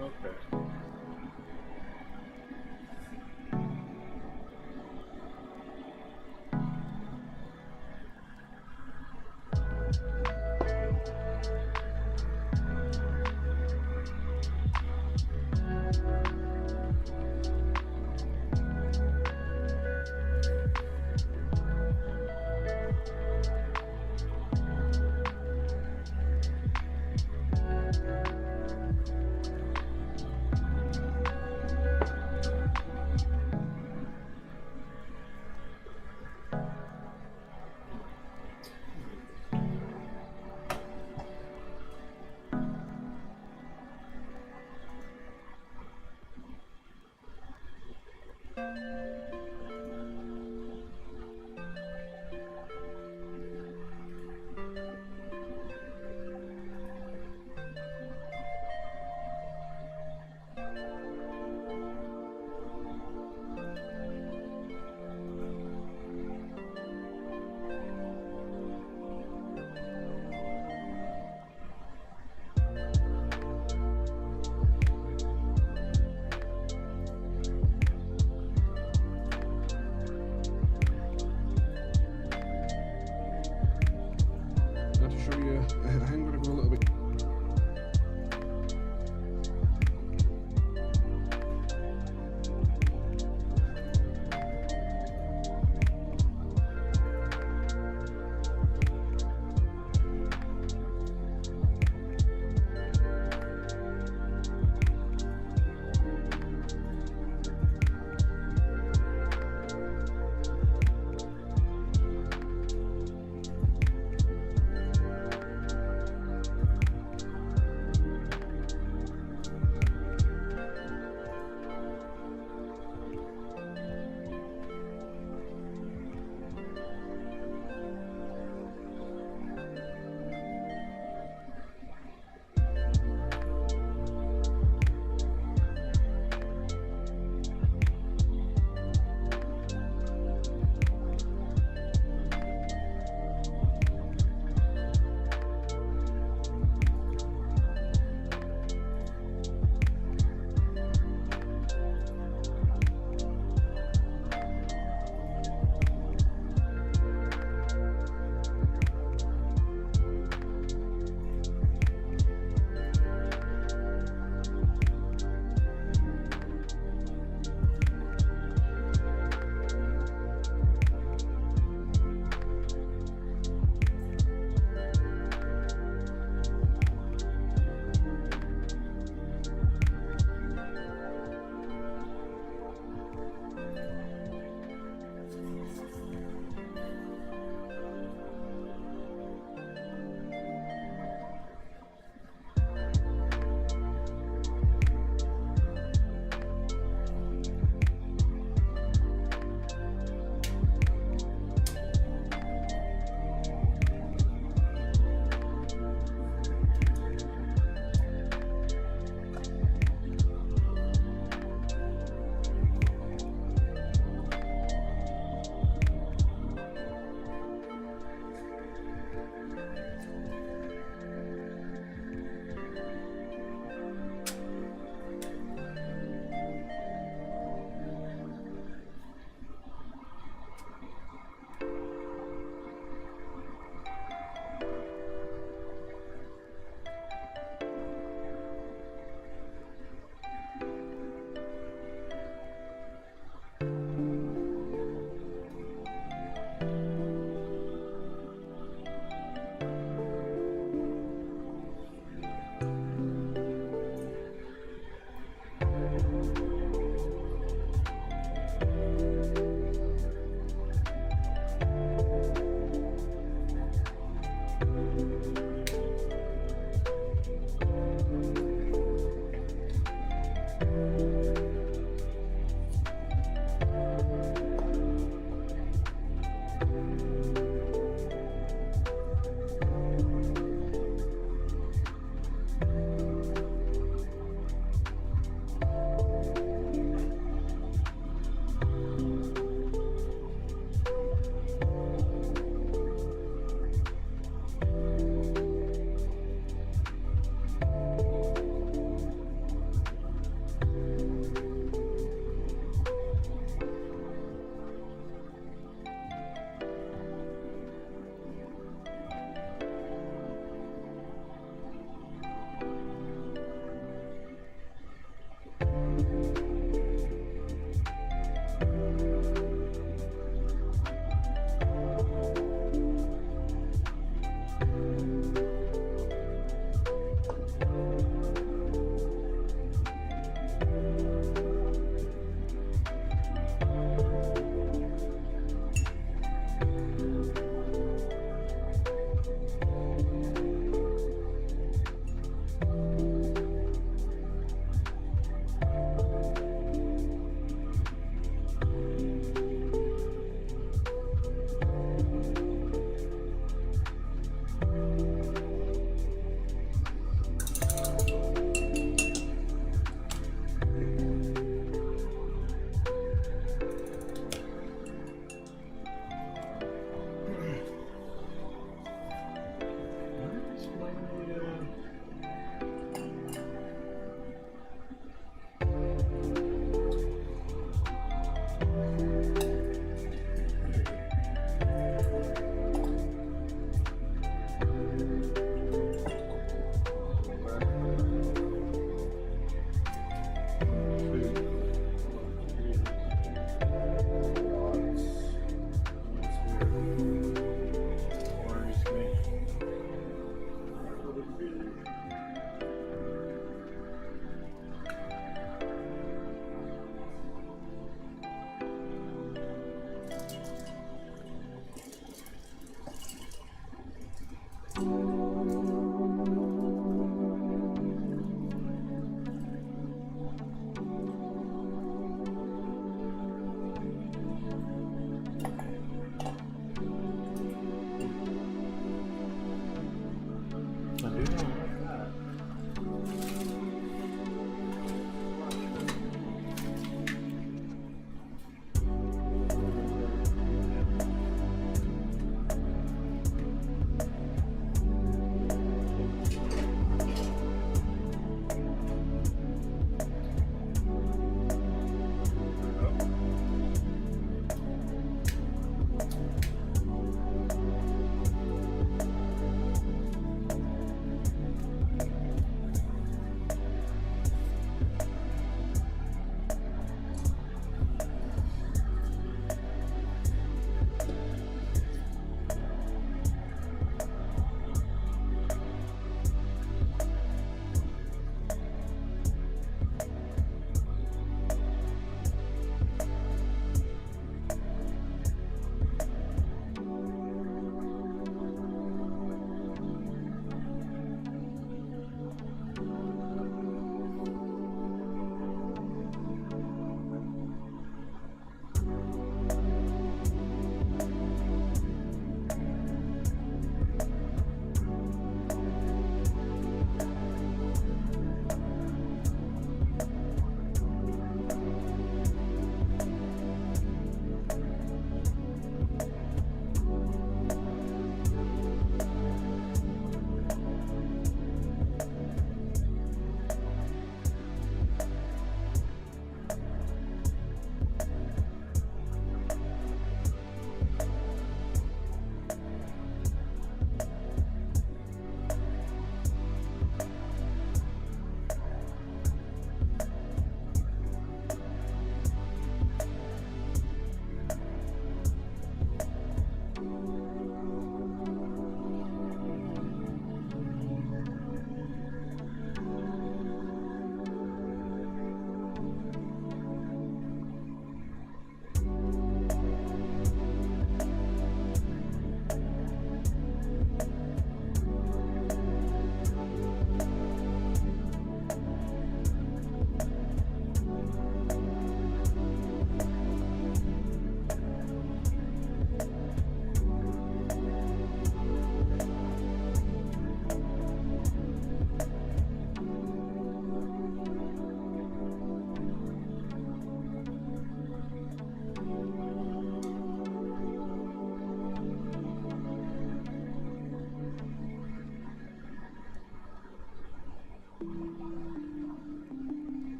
Okay. Now to show you, I'm going to go a little bit.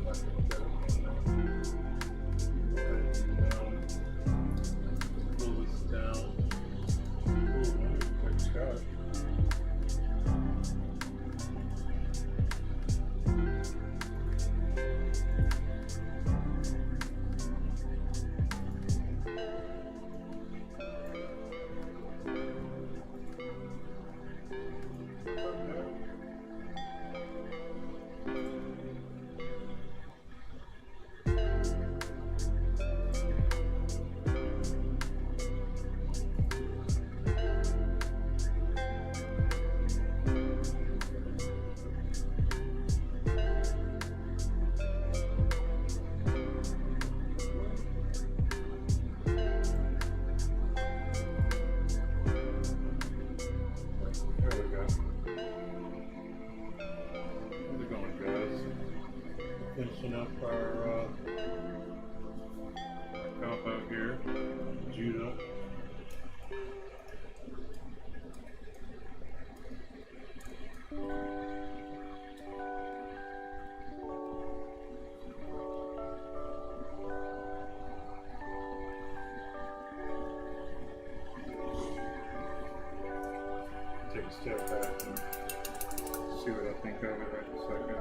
Pull this down. Ooh, nice shot. There we go. How's it going, guys? Finishing up our combo here. Judah. Take a step back and see what I think of it right in a second.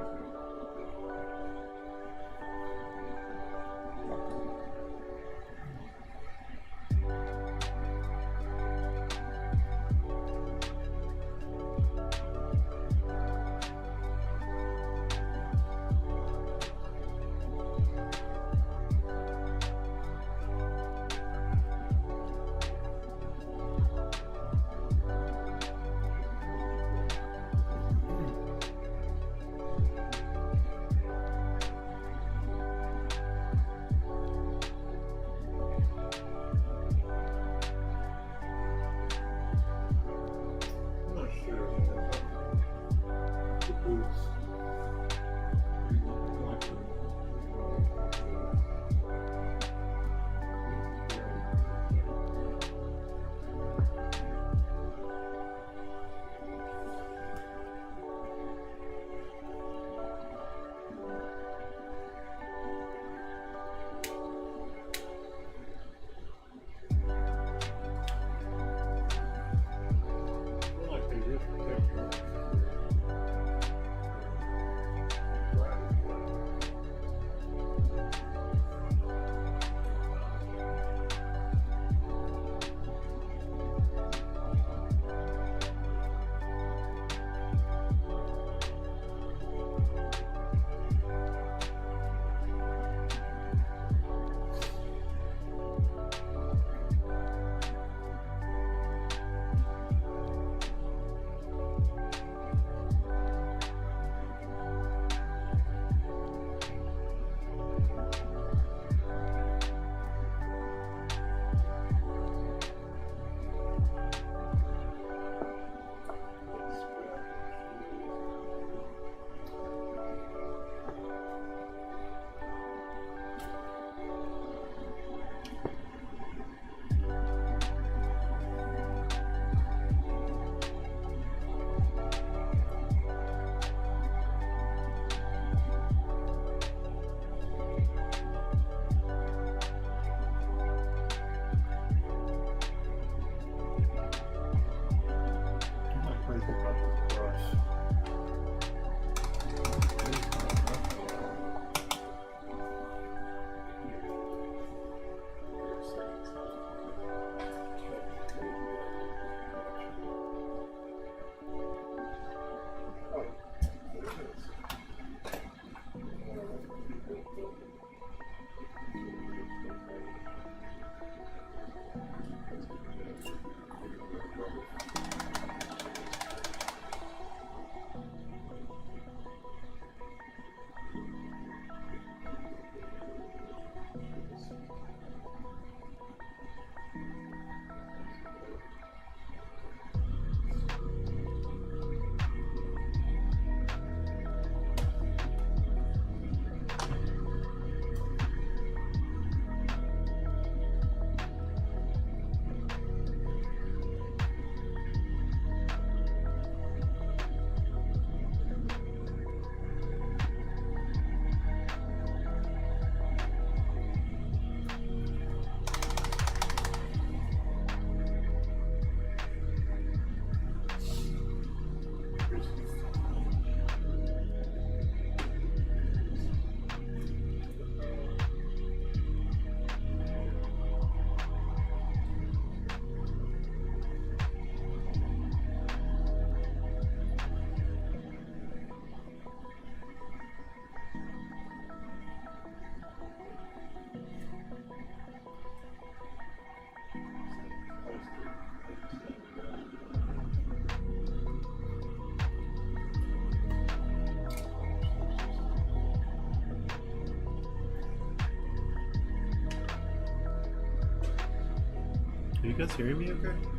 Are you guys hearing me okay?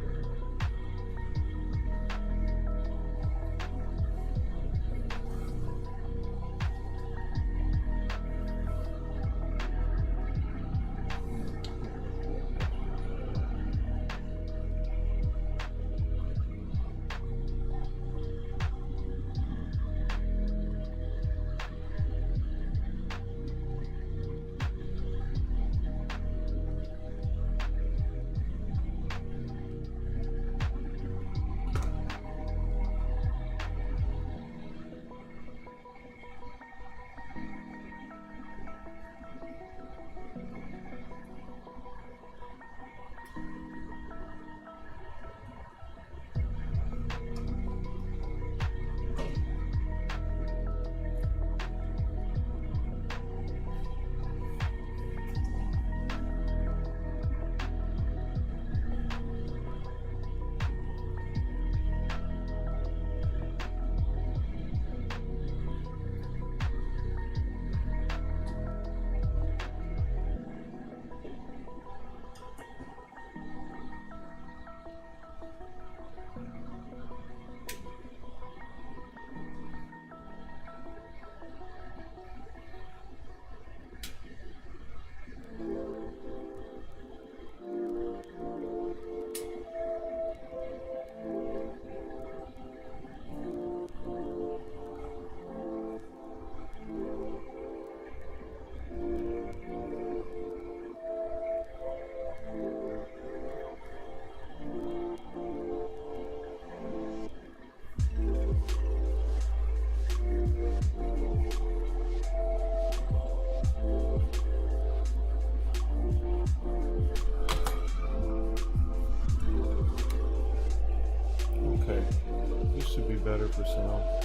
Okay, this should be better for sound.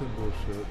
some bullshit.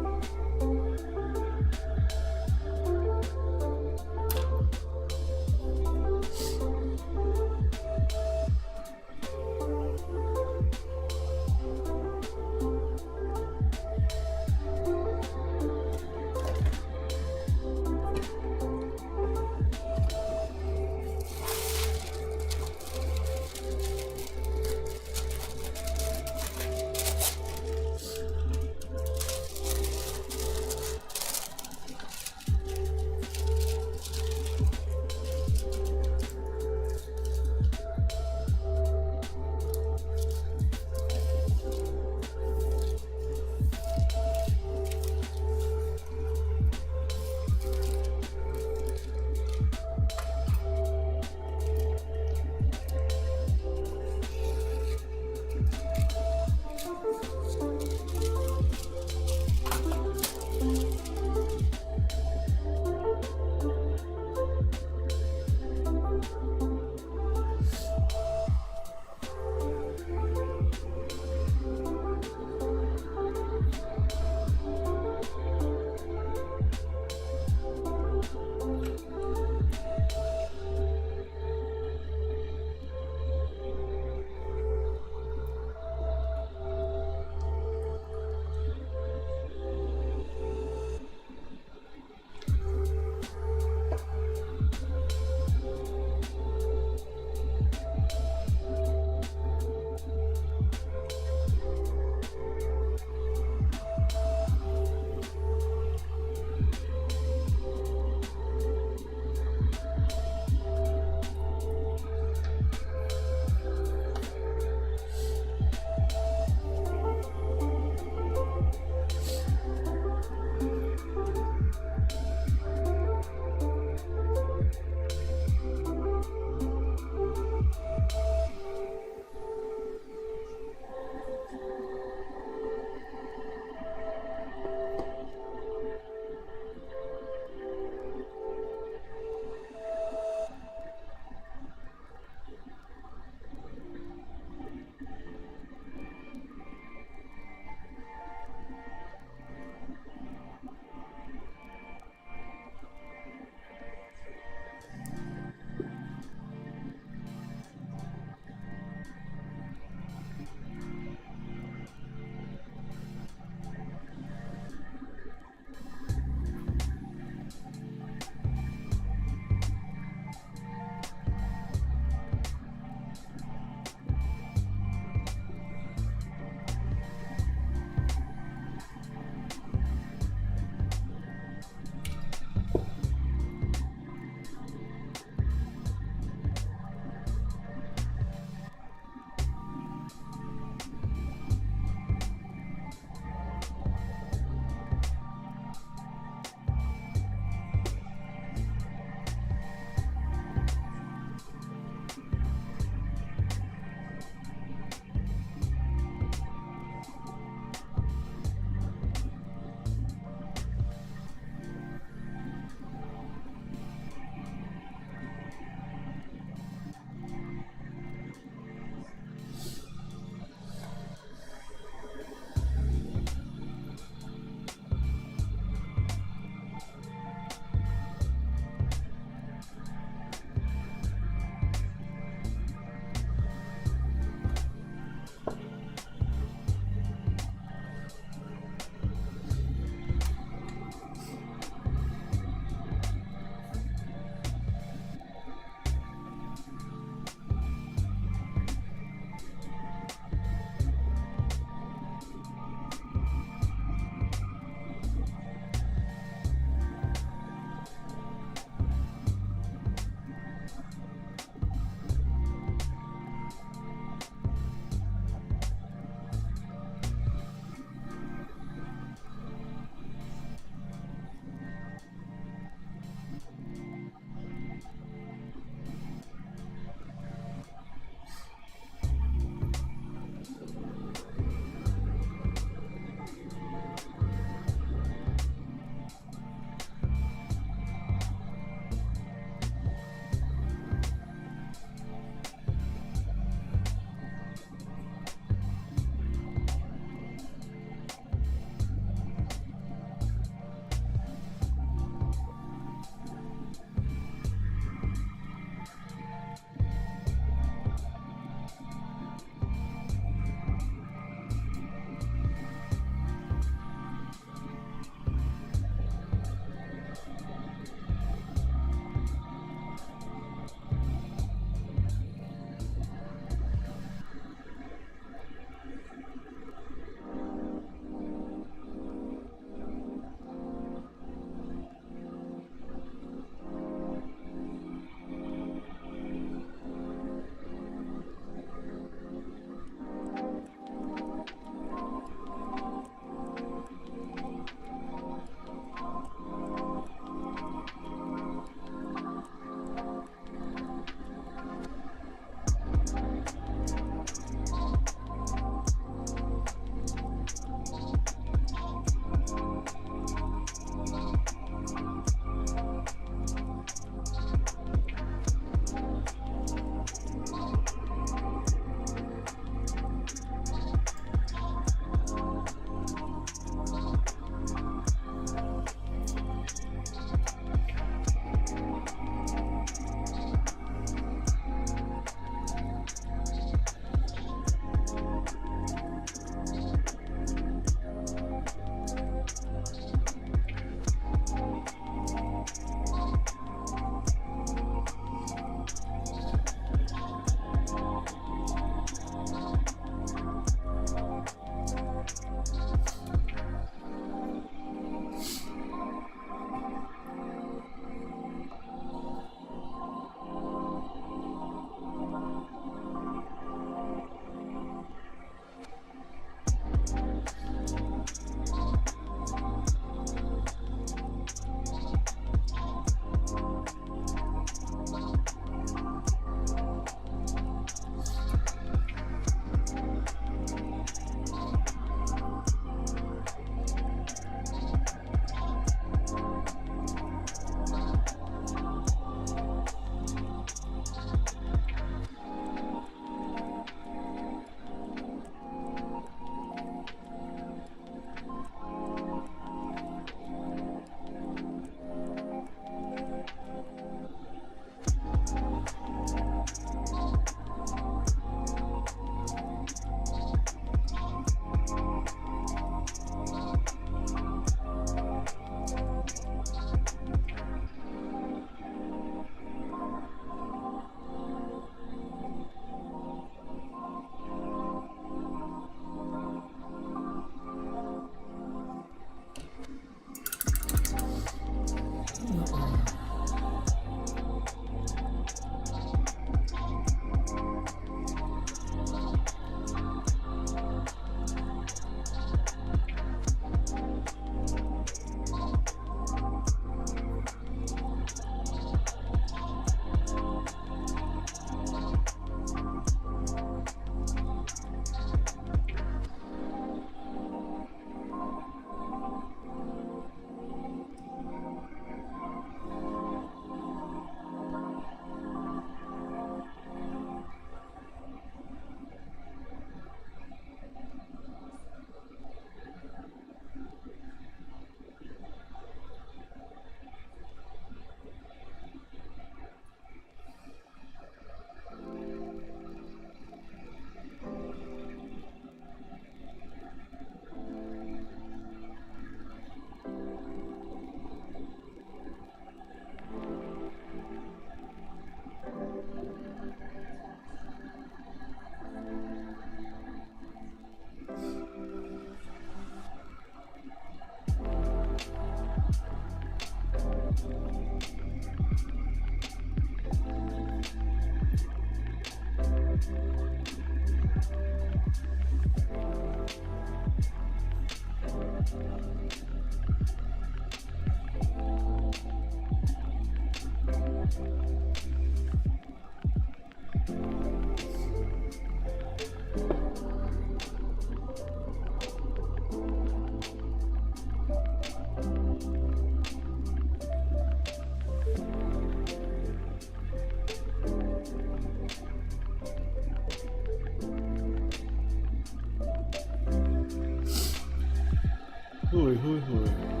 Hooey, hooey, hooey.